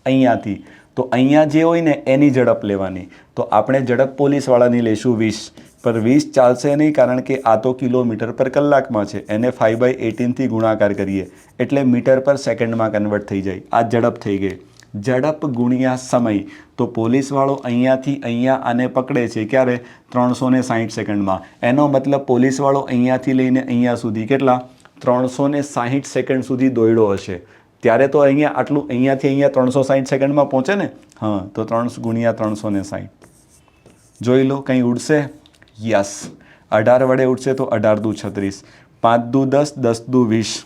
અહીંયાથી, તો અહીંયા જે હોય ને એની ઝડપ લેવાની. તો આપણે ઝડપ પોલીસવાળાની લઈશું 20, પર 20 ચાલશે નહીં, કારણ કે આ તો કિલોમીટર પર કલાકમાં છે. એને 5/18થી ગુણાકાર કરીએ એટલે મીટર પર સેકન્ડમાં કન્વર્ટ થઈ જાય. આ ઝડપ થઈ ગઈ. ઝડપ ગુણ્યા સમય. તો પોલીસવાળો અહીંયાથી અહીંયા આને પકડે છે ક્યારે? 360 સેકન્ડમાં. એનો મતલબ પોલીસવાળો અહીંયાથી લઈને અહીંયા સુધી કેટલા? 360 સેકન્ડ સુધી દોડ્યો હશે. ત્યારે તો અહીંયા આટલું, અહીંયાથી અહીંયા 360 સેકન્ડમાં પહોંચે ને? હા, તો 3 ગુણ્યા 360. જોઈ લો, કંઈ ઉડશે? યસ, 18 વડે ઉડશે તો 18 દુ 36, 5 દુ 10, 10 દુ 20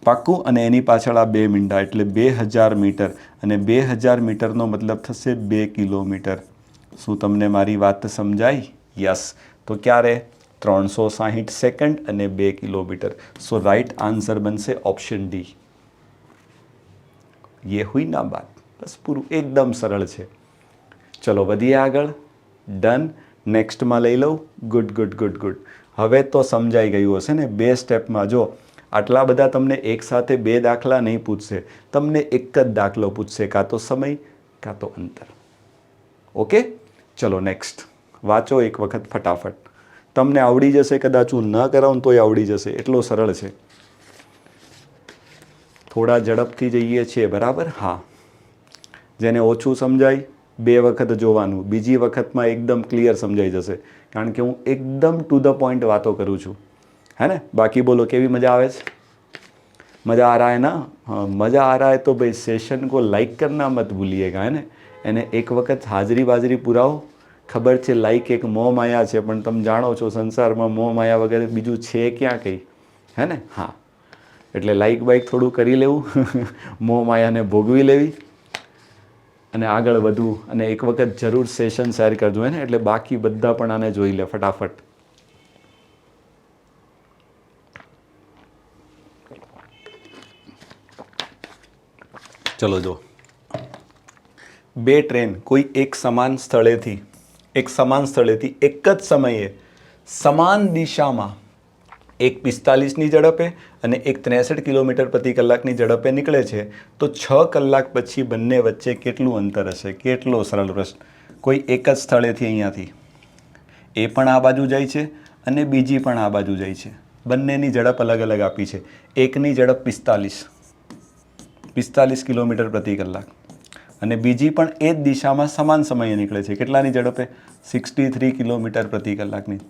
પાક્કું. અને એની પાછળ આ 2 મીંડા એટલે 2000 મીટર, અને 2000 મીટરનો મતલબ થશે 2 કિલોમીટર. શું તમને મારી વાત સમજાઈ? યસ. તો ક્યારે? 360 સેકન્ડ અને 2 કિલોમીટર. સો રાइट आंसर બનશે ઓપ્શન ડી. ये हुई ना बात. બસ પૂરું, એકદમ સરળ છે. ચલો વધીએ આગળ. ડન. નેક્સ્ટમાં લઈ લઉં. Good good good good. હવે તો સમજાઈ ગયું હશે ને 2 સ્ટેપમાં. જો આટલા બધા તમને એકસાથે 2 દાખલા નહીં પૂછશે, તમને એક જ દાખલો પૂછશે, કાં તો સમય કાં તો અંતર. ઓકે, ચલો નેક્સ્ટ વાંચો એક વખત ફટાફટ. તમને આવડી જશે, કદાચ હું ન કરાવું તોય આવડી જશે, એટલો સરળ છે. થોડા ઝડપથી જઈએ છીએ, બરાબર? હા. જેને ઓછું સમજાય 2 વખત જોવાનું, બીજી વખતમાં એકદમ ક્લિયર સમજાઈ જશે, કારણ કે હું એકદમ ટુ ધ પોઈન્ટ વાતો કરું છું, है ना? बाकी बोलो, केवी मज़ा आवे छे? मज़ा आ रहा है ना? हाँ, मज़ा आ रहा है तो भाई सेशन को लाइक करना मत भूलिएगा, है ने? એને એક વખત હાજરી બાજરી પુરાવો. ખબર છે લાઈક એક મોહ માયા છે, પણ તમે જાણો છો સંસારમાં મોહ માયા વગેરે બીજું છે ક્યાં કંઈ, હે ને? હા, એટલે લાઈક બાઈક થોડું કરી લેવું, મોહ માયાને ભોગવી લેવી અને આગળ વધવું. અને એક વખત જરૂર સેશન શેર કરજો, હે ને? એટલે બાકી બધા પણ આને જોઈ લે ફટાફટ. ચલો જો, 2 ટ્રેન કોઈ એક સમાન સ્થળેથી એક જ સમયે સમાન દિશામાં, એક 45ની ઝડપે અને એક 63 કિલોમીટર પ્રતિ કલાકની ઝડપે નીકળે છે, તો 6 કલાક પછી બંને વચ્ચે કેટલું અંતર હશે? કેટલો સરળ પ્રશ્ન. કોઈ એક જ સ્થળેથી અહીંયાથી એ પણ આ બાજુ જાય છે અને બીજી પણ આ બાજુ જાય છે. બંનેની ઝડપ અલગ અલગ આપી છે. એકની ઝડપ 45 કિલોમીટર પ્રતિ કલાક અને બીજી પણ એ જ દિશામાં સમાન સમયે નીકળે છે. કેટલાની ઝડપે? 63 કિલોમીટર પ્રતિ કલાકની,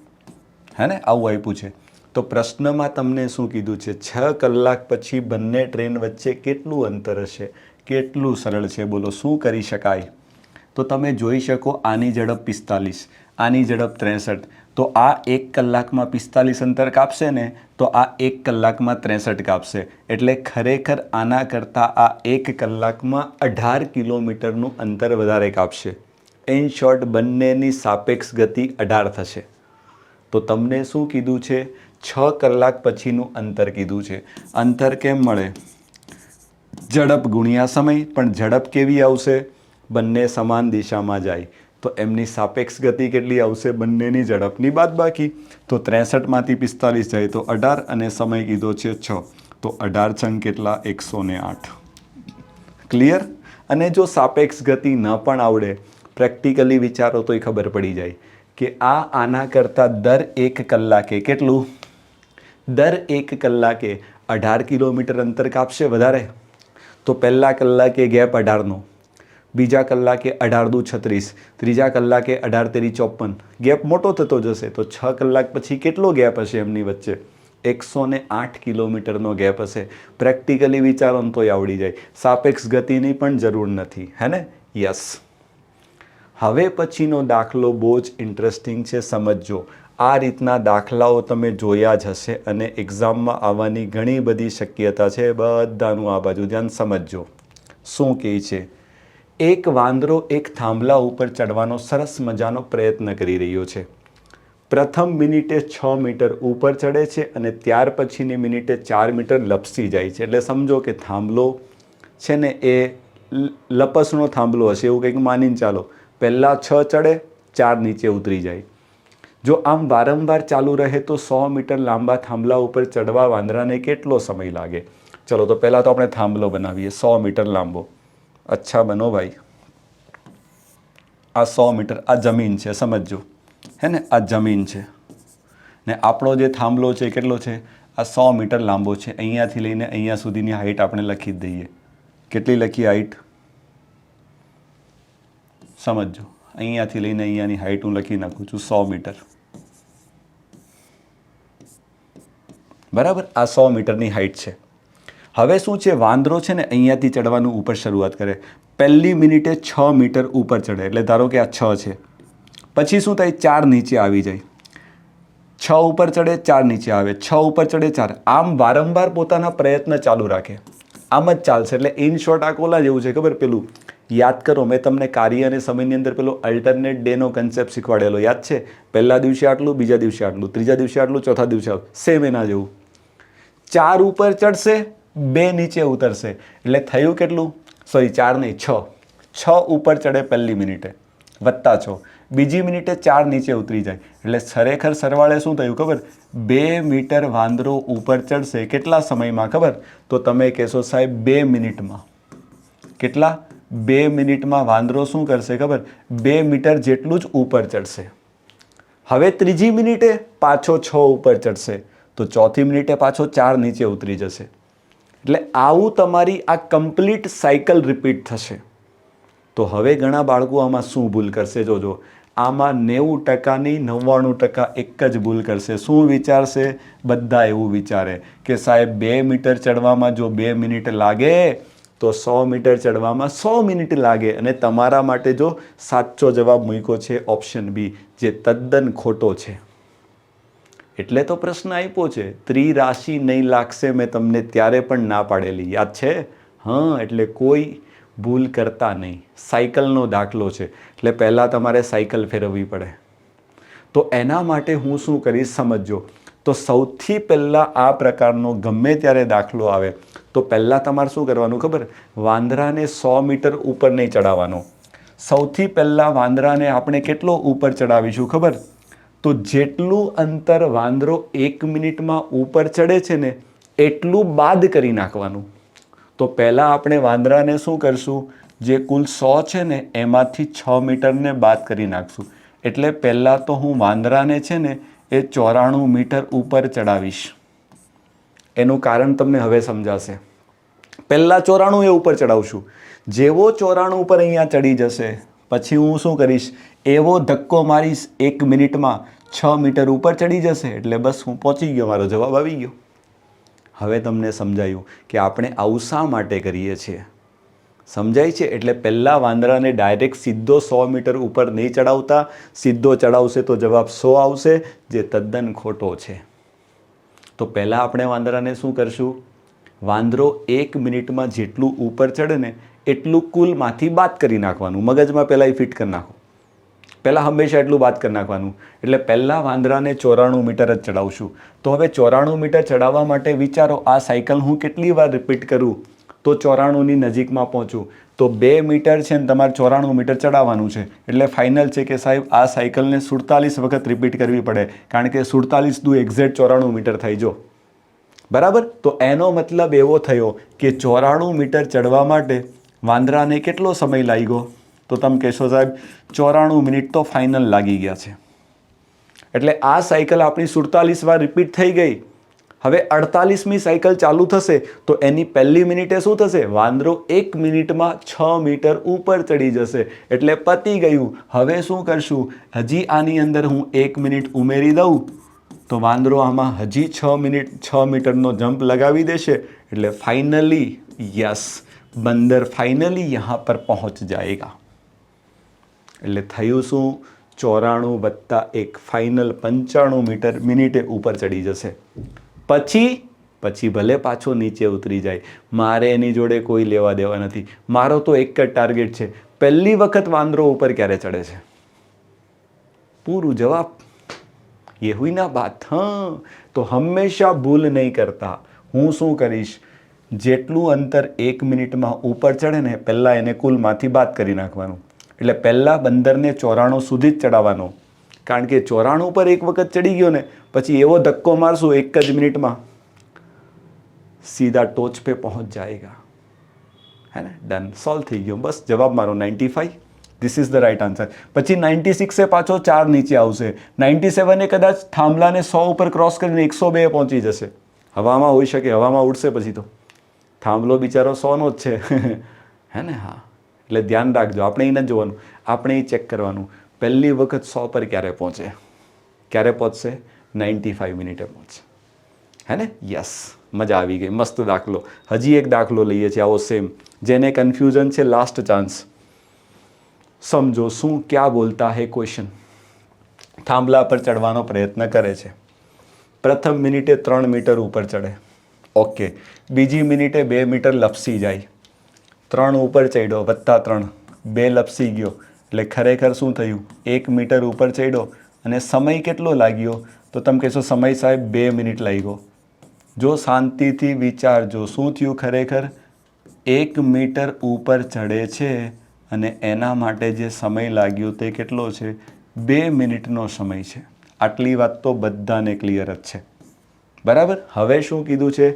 હે ને? આવું આપ્યું છે. તો પ્રશ્નમાં તમને શું કીધું છે? 6 કલાક પછી બંને ટ્રેન વચ્ચે કેટલું અંતર હશે? કેટલું સરળ છે, બોલો શું કરી શકાય? તો તમે જોઈ શકો, આની ઝડપ 45, આની ઝડપ 63, તો આ 1 કલાકમાં 45 અંતર કાપશે ને, તો આ 1 કલાકમાં 63 કાપશે. એટલે ખરેખર આના કરતાં આ 1 કલાકમાં 18 કિલોમીટરનું અંતર વધારે કાપશે. ઇન શોર્ટ, બંનેની સાપેક્ષ ગતિ 18 થશે. તો તમને શું કીધું છે? 6 કલાક પછીનું અંતર કીધું છે. અંતર કેમ મળે? ઝડપ ગુણ્યા સમય. પણ ઝડપ કેવી આવશે? બંને સમાન દિશામાં જાય તો એમની સાપેક્ષ ગતિ કેટલી આવશે? બંનેની ઝડપની બાદબાકી. તો 63માંથી 45 જાય તો 18 અને સમય કીધો છે 6, તો 18 છંગ કેટલા? 108. ક્લિયર? અને જો સાપેક્ષ ગતિ ન પણ આવડે, પ્રેક્ટિકલી વિચારો તોય ખબર પડી જાય કે આના કરતાં દર 1 કલાકે કેટલું? દર 1 કલાકે 18 કિલોમીટર અંતર કાપશે વધારે. તો પહેલા કલાકે ગેપ 18નો, બીજા કલાકે 18 દુ 36, ત્રીજા કલાકે 18 તેરી 54. ગેપ મોટો થતો જશે. તો 6 કલાક પછી કેટલો ગેપ હશે એમની વચ્ચે? 108 કિલોમીટરનો ગેપ હશે. પ્રેક્ટિકલી વિચારો તોય આવડી જાય. સાપેક્ષ ગતિની પણ જરૂર નથી, હે ને? યસ. હવે પછીનો દાખલો બહુ જ ઇન્ટરેસ્ટિંગ છે, સમજજો. આ રીતના દાખલાઓ તમે જોયા જ હશે અને એક્ઝામમાં આવવાની ઘણી બધી શક્યતા છે. બધાનું આ બાજુ ધ્યાન સમજજો. શું કહે છે? એક વાંદરો એક થાંભલા ઉપર ચડવાનો સરસ મજાનો પ્રયત્ન કરી રહ્યો છે. પ્રથમ મિનિટે 6 મીટર ઉપર ચડે છે અને ત્યાર પછીની મિનિટે 4 મીટર લપસી જાય છે. એટલે સમજો કે થાંભલો છે ને એ લપસનો થાંભલો હશે, એવું કંઈક માનીને ચાલો. પહેલાં 6 ચડે, 4 નીચે ઉતરી જાય. જો આમ વારંવાર ચાલુ રહે તો 100 મીટર લાંબા થાંભલા ઉપર ચડવા વાંદરાને કેટલો સમય લાગે? ચલો તો પહેલાં તો આપણે થાંભલો બનાવીએ 100 મીટર લાંબો. અચ્છા બનો ભાઈ. આ 100 મીટર, આ જમીન છે, સમજજો, હે ને? આ જમીન છે ને આપણો જે થાંભલો છે કેટલો છે? આ 100 મીટર લાંબો છે. અહીંયાથી લઈને અહીંયા સુધીની હાઈટ આપણે લખી જ દઈએ. કેટલી લખી હાઈટ? સમજજો, અહીંયાથી લઈને અહીંયાની હાઈટ હું લખી નાખું છું 100 મીટર. બરાબર? આ 100 મીટરની હાઈટ છે. હવે શું છે? વાંદરો છે ને અહીંયાથી ચડવાનું ઉપર શરૂઆત કરે. પહેલી મિનિટે 6 મીટર ઉપર ચડે. એટલે ધારો કે આ 6 છે. પછી શું થાય? 4 નીચે આવી જાય. 6 ઉપર ચડે, 4 નીચે આવે, 6 ઉપર ચડે, 4. આમ વારંવાર પોતાના પ્રયત્ન ચાલુ રાખે. આમ જ ચાલશે. એટલે ઇન શોર્ટ આ કોલા જેવું છે ખબર? પેલું યાદ કરો, મેં તમને કાર્ય અને સમયની અંદર પેલો અલ્ટરનેટ ડેનો કન્સેપ્ટ શીખવાડેલો, યાદ છે? પહેલા દિવસે આટલું, બીજા દિવસે આટલું, ત્રીજા દિવસે આટલું, ચોથા દિવસે આટલું, સેમ એના જેવું. 4 ઉપર ચડશે, 2 નીચે ઉતરશે, એટલે થયું કેટલું? સોરી 4 નહીં, 6. 6 ઉપર ચડે પહેલી મિનિટે, +6. બીજી મિનિટે 4 નીચે ઉતરી જાય, એટલે ખરેખર સરવાળે શું થયું ખબર? 2 મીટર વાંદરો ઉપર ચડશે. કેટલા સમયમાં ખબર? તો તમે કહેશો સાહેબ 2 મિનિટમાં. કેટલા? 2 મિનિટમાં વાંદરો શું કરશે ખબર? 2 મીટર જેટલું જ ઉપર ચડશે. હવે ત્રીજી મિનિટે પાછો 6 ઉપર ચડશે, તો ચોથી મિનિટે પાછો 4 નીચે ઉતરી જશે. એટલે આવું તમારી આ કમ્પ્લીટ સાયકલ રિપીટ થશે. તો હવે ઘણા બાળકો આમાં શું ભૂલ કરશે? જોજો, આમાં 90%ની 99% એક જ ભૂલ કરશે. શું વિચારશે? બધા એવું વિચારે કે સાહેબ 2 મીટર ચડવામાં જો 2 મિનિટ લાગે તો 100 મીટર ચડવામાં 100 મિનિટ લાગે. અને તમારા માટે જો સાચો જવાબ મૂક્યો છે ઓપ્શન બી, જે તદ્દન ખોટો છે. એટલે તો પ્રશ્ન આપ્યો છે, ત્રિરાશિ નહીં લાગશે, મેં તમને ત્યારે પણ ના પાડેલી, યાદ છે? હા, એટલે કોઈ ભૂલ કરતા નહીં. સાયકલનો દાખલો છે, એટલે પહેલાં તમારે સાયકલ ફેરવવી પડે. તો એના માટે હું શું કરીશ સમજજો. તો સૌથી પહેલાં આ પ્રકારનો ગમે ત્યારે દાખલો આવે તો પહેલાં તમારે શું કરવાનું ખબર? વાંદરાને 100 મીટર ઉપર નહીં ચડાવવાનો. સૌથી પહેલાં વાંદરાને આપણે કેટલો ઉપર ચડાવીશું ખબર? તો જેટલું અંતર વાંદરો 1 મિનિટમાં ઉપર ચડે છે ને એટલું બાદ કરી નાખવાનું. તો પહેલાં આપણે વાંદરાને શું કરશું? જે કુલ 100 છે ને એમાંથી 6 મીટરને બાદ કરી નાખશું. એટલે પહેલાં તો હું વાંદરાને છે ને એ 94 મીટર ઉપર ચડાવીશ. એનું કારણ તમને હવે સમજાશે. પહેલાં 94 એ ઉપર ચડાવશું. જેવો 94 ઉપર અહીંયા ચડી જશે પછી હું શું કરીશ? એવો ધક્કો મારીશ 1 મિનિટમાં 6 મીટર ઉપર ચડી જશે, એટલે બસ હું પહોંચી ગયો, મારો જવાબ આવી ગયો. હવે તમને સમજાયું કે આપણે આવું શા માટે કરીએ છીએ? સમજાય છે? એટલે પહેલાં વાંદરાને ડાયરેક્ટ સીધો 100 મીટર ઉપર નહીં ચડાવતા. સીધો ચડાવશે તો જવાબ 100 આવશે, જે તદ્દન ખોટો છે. તો પહેલાં આપણે વાંદરાને શું કરશું? વાંદરો 1 મિનિટમાં જેટલું ઉપર ચડે ને એટલું કુલમાંથી બાદ કરી નાખવાનું. મગજમાં પહેલાં ફિટ કરી નાખો. પહેલાં હંમેશા એટલું બાદ કરી નાખવાનું. એટલે પહેલાં વાંદરાને 94 મીટર જ ચડાવશું. તો હવે 94 મીટર ચડાવવા માટે વિચારો, આ સાયકલ હું કેટલી વાર રિપીટ કરું તો 94ની નજીકમાં પહોંચું? તો 2 મીટર છે ને તમારે 94 મીટર ચડાવવાનું છે. એટલે ફાઇનલ છે કે સાહેબ આ સાયકલને 47 વખત રિપીટ કરવી પડે, કારણ કે 47 દુ એક્ઝેક્ટ 94 મીટર થઈ જો. બરાબર? તો એનો મતલબ એવો થયો કે 94 મીટર ચડવા માટે વાંદરાને કેટલો સમય લાગ્યો? તો તમે કહેશો સાહેબ 94 મિનિટ તો ફાઇનલ લાગી ગયા છે. એટલે આ સાયકલ આપણી 47 વાર રિપીટ થઈ ગઈ. હવે 48મી સાયકલ ચાલુ થશે તો એની પહેલી મિનિટે શું થશે? વાંદરો 1 મિનિટમાં 6 મીટર ઉપર ચડી જશે, એટલે પતી ગયું. હવે શું કરશું? હજી આની અંદર હું 1 મિનિટ ઉમેરી દઉં તો વાંદરો આમાં હજી 6 મીટરનો જમ્પ લગાવી દેશે, એટલે ફાઇનલી યસ, बंदर फाइनली यहाँ पर पहुँच जाएगा. એટલે થયું શું? 94 + 1 ફાઇનલ 95 મીટર મિનિટે ઉપર ચડી જશે. પછી ભલે પાછો નીચે ઉતરી જાય, મારે એની જોડે કોઈ લેવા દેવા નથી. મારો તો એક જ ટાર્ગેટ છે, પહેલી વખત વાંદરો ઉપર ક્યારે ચડે છે. પૂરું જવાબ. ये हुई ना बात. हाँ, તો હંમેશા ભૂલ નહીં કરતા. હું શું કરીશ? જેટલું અંતર 1 મિનિટમાં ઉપર ચડે ને પહેલાં એને કુલમાંથી બાદ કરી નાખવાનું. એટલે પહેલાં બંદરને 94 સુધી જ ચડાવવાનો, કારણ કે 94 પર એક વખત ચડી ગયો ને પછી એવો ધક્કો મારશું 1 જ મિનિટમાં સીધા ટોચ पे પહોંચ જાएगा. હે ને? ડન, સોલ્વ થઈ ગયો. બસ જવાબ મારો 95. This is the right answer. પછી 96 એ પાછો 4 નીચે આવશે. 97 એ કદાચ થાંભલાને 100 ઉપર ક્રોસ કરીને 102 પહોંચી જશે. હવામાં હોઈ શકે, હવામાં ઉડશે પછી તો. થાંભલો બિચારો 100નો જ છે. હે ને? હા, એટલે ધ્યાન રાખજો. આપણે એ નથી જોવાનું, આપણે એ ચેક કરવાનું પહેલી વખત 100 પર ક્યારે પહોંચે. ક્યારે પહોંચશે? 95 મિનિટે પહોંચશે. હે ને? યસ, મજા આવી ગઈ. મસ્ત દાખલો. હજી એક દાખલો લઈએ છીએ આવો સેમ, જેને કન્ફ્યુઝન છે. Last chance. સમજો શું ક્યાં બોલતા હે ક્વેશ્ચન. થાંભલા પર ચડવાનો પ્રયત્ન કરે છે. પ્રથમ મિનિટે 3 મીટર ઉપર ચડે, ઓકે. બીજી મિનિટે 2 મીટર લપસી જાય. 3 ઉપર ચડ્યો +3 2 લપસી ગયો એટલે ખરેખર શું થયું 1 મીટર ઉપર ચડ્યો અને સમય કેટલો લાગ્યો તો તમે કહેશો સમય સાહેબ 2 મિનિટ લાગ્યો. જો શાંતિથી વિચારજો શું થયું ખરેખર 1 મીટર ઉપર ચડે છે અને એના માટે જે સમય લાગ્યો તે કેટલો છે 2 મિનિટનો સમય છે. આટલી વાત તો બધાને ક્લિયર જ છે બરાબર. હવે શું કીધું છે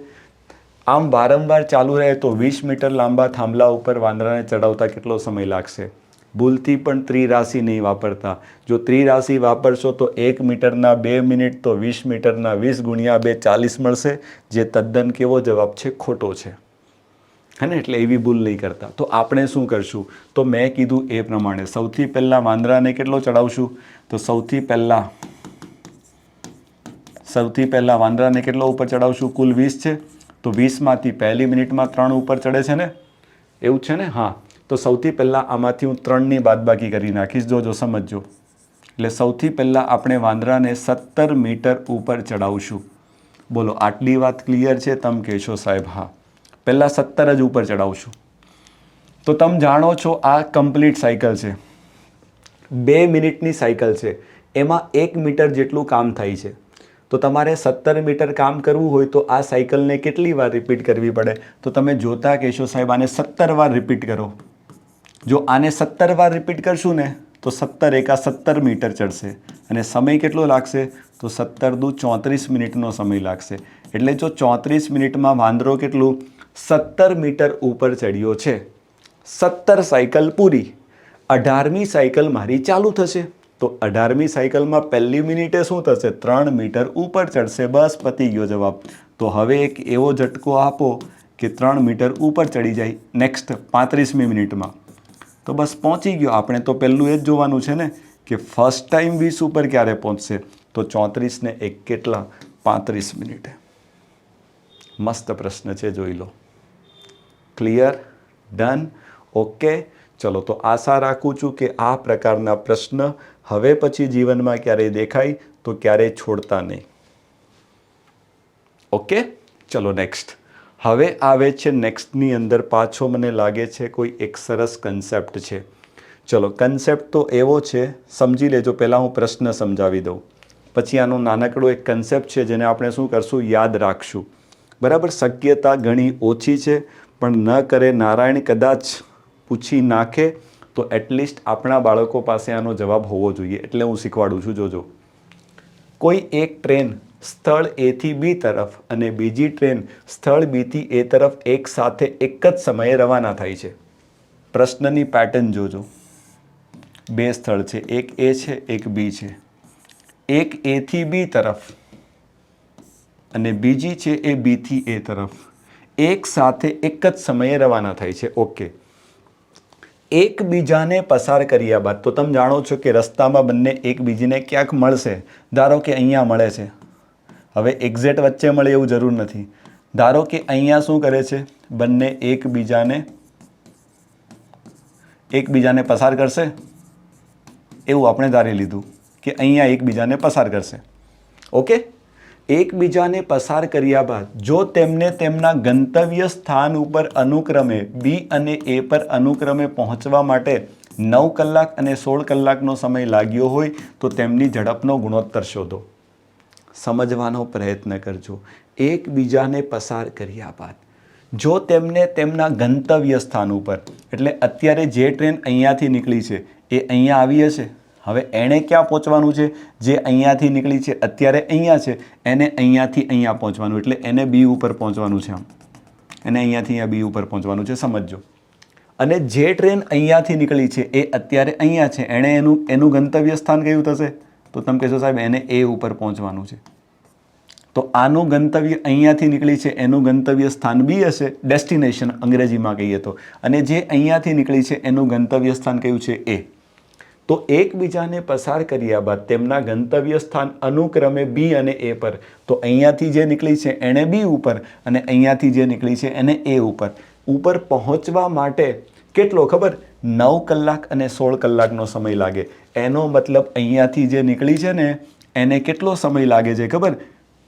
આમ વારંવાર ચાલુ રહે તો 20 મીટર લાંબા થાંભલા ઉપર વાંદરાને ચડાવતા કેટલો સમય લાગશે. ભૂલથી પણ ત્રિરાશિ નહીં વાપરતા. જો ત્રિરાશિ વાપરશો તો 1 મીટરના 2 મિનિટ તો 20 મીટરના 20 ગુણ્યા 2 40 મળશે, જે તદ્દન કેવો જવાબ છે ખોટો છે હે ને. એટલે એવી ભૂલ નહીં કરતા. તો આપણે શું કરશું તો મેં કીધું એ પ્રમાણે સૌથી પહેલાં વાંદરાને કેટલો ચડાવશું તો સૌથી પહેલાં વાંદરાને કેટલો ઉપર ચડાવશું કુલ 20 છે તો 20માંથી પહેલી મિનિટમાં 3 ઉપર ચડે છે ને એવું છે ને. હા તો સૌથી પહેલાં આમાંથી હું 3ની બાદબાકી કરી નાખીશ. જોજો સમજજો. એટલે સૌથી પહેલાં આપણે વાંદરાને 17 મીટર ઉપર ચડાવશું. બોલો આટલી વાત ક્લિયર છે? તમે કહેશો સાહેબ હા. પહેલાં 17 જ ઉપર ચડાવશું. તો તમે જાણો છો આ કમ્પ્લીટ સાયકલ છે, 2 મિનિટની સાયકલ છે, એમાં 1 મીટર જેટલું કામ થાય છે. તો તમારે 17 મીટર કામ કરવું હોય તો આ સાયકલને કેટલી વાર રિપીટ કરવી પડે તો તમે જોતા કહેશો સાહેબ આને 17 વાર રિપીટ કરો. જો આને 17 વાર રિપીટ કરશું ને તો 17 એકા 17 મીટર ચડશે અને સમય કેટલો લાગશે તો 17 દુ 34 મિનિટનો સમય લાગશે. એટલે જો 34 મિનિટમાં વાંદરો કેટલું 17 મીટર ઉપર ચડ્યો છે. 17 સાયકલ પૂરી. 18મી સાયકલ મારી ચાલુ થશે તો 18મી સાયકલમાં પહેલી મિનિટે શું થશે 3 મીટર ઉપર ચડશે. બસ પતી ગયો જવાબ. તો હવે એક એવો ઝટકો આપો કે 3 મીટર ઉપર ચડી જાય નેક્સ્ટ 35મી મિનિટમાં તો બસ પહોંચી ગયો. આપણે તો પહેલું એ જ જોવાનું છે ને કે ફર્સ્ટ ટાઈમ 20 ઉપર ક્યારે પહોંચશે તો 34 ને 1 કેટલા 35 મિનિટે. મસ્ત પ્રશ્ન છે, જોઈ લો. ક્લિયર? ડન? ઓકે. ચલો તો આશા રાખું છું કે આ પ્રકારના પ્રશ્ન હવે પછી જીવનમાં ક્યારેય દેખાય તો ક્યારેય છોડતા નહીં. ઓકે ચલો નેક્સ્ટ. હવે આવે છે નેક્સ્ટની અંદર પાછો મને લાગે છે કોઈ એક સરસ કન્સેપ્ટ છે. ચલો કન્સેપ્ટ તો એવો છે સમજી લેજો. પહેલાં હું પ્રશ્ન સમજાવી દઉં પછી આનો નાનકડો એક કન્સેપ્ટ છે જેને આપણે શું કરશું યાદ રાખશું બરાબર. શક્યતા ઘણી ઓછી છે પણ ન કરે નારાયણ કદાચ પૂછી નાખે તો એટલીસ્ટ આપણા બાળકો પાસે આનો જવાબ હોવો જોઈએ. એટલે હું શીખવાડું છું. જોજો કોઈ એક ટ્રેન સ્થળ એથી બી તરફ અને બીજી ટ્રેન સ્થળ બીથી એ તરફ એક સાથે એક જ સમયે રવાના થાય છે. પ્રશ્નની પેટર્ન જોજો. 2 સ્થળ છે, એક એ છે એક બી છે. એક એથી બી તરફ અને બીજી છે એ બીથી એ તરફ એક સાથે એક જ સમયે રવાના થાય છે. ઓકે. એકબીજાને પસાર કર્યા બાદ તો તમે જાણો છો કે રસ્તામાં બંને એકબીજીને ક્યાંક મળશે. ધારો કે અહીંયા મળે છે. હવે એક્ઝેક્ટ વચ્ચે મળે એવું જરૂર નથી. ધારો કે અહીંયા શું કરે છે બંને એકબીજાને પસાર કરશે એવું આપણે ધારી લીધું કે અહીંયા એકબીજાને પસાર કરશે. ઓકે. એકબીજાને પસાર કર્યા બાદ જો તેમને તેમના ગંતવ્ય સ્થાન ઉપર અનુક્રમે બી અને એ પર અનુક્રમે પહોંચવા માટે 9 કલાક અને 16 કલાકનો સમય લાગ્યો હોય તો તેમની ઝડપનો ગુણોત્તર શોધો. સમજવાનો પ્રયત્ન કરજો. એકબીજાને પસાર કર્યા બાદ જો તેમને તેમના ગંતવ્ય સ્થાન ઉપર એટલે અત્યારે જે ટ્રેન અહીંયાથી નીકળી છે એ અહીંયા આવી હશે. હવે એણે ક્યાં પહોંચવાનું છે? જે અહીંયાથી નીકળી છે અત્યારે અહીંયા છે એને અહીંયાથી અહીંયા પહોંચવાનું એટલે એને બી ઉપર પહોંચવાનું છે. એને અહીંયાથી અહીંયા બી ઉપર પહોંચવાનું છે. સમજજો. અને જે ટ્રેન અહીંયાથી નીકળી છે એ અત્યારે અહીંયા છે એણે એનું ગંતવ્ય સ્થાન કયું થશે તો તમે કહેશો સાહેબ એને એ ઉપર પહોંચવાનું છે. તો આનું ગંતવ્ય અહીંયાથી નીકળી છે એનું ગંતવ્ય સ્થાન બી હશે, ડેસ્ટિનેશન અંગ્રેજીમાં કહીએ તો. અને જે અહીંયાથી નીકળી છે એનું ગંતવ્ય સ્થાન કયું છે એ. તો એકબીજાને પસાર કર્યા બાદ તેમના ગંતવ્ય સ્થાન અનુક્રમે બી અને એ પર તો અહીંયાથી જે નીકળી છે એણે બી ઉપર અને અહીંયાથી જે નીકળી છે એને એ ઉપર પહોંચવા માટે કેટલો ખબર 9 કલાક અને 16 કલાકનો સમય લાગે. એનો મતલબ અહીંયાથી જે નીકળી છે ને એને કેટલો સમય લાગે છે ખબર?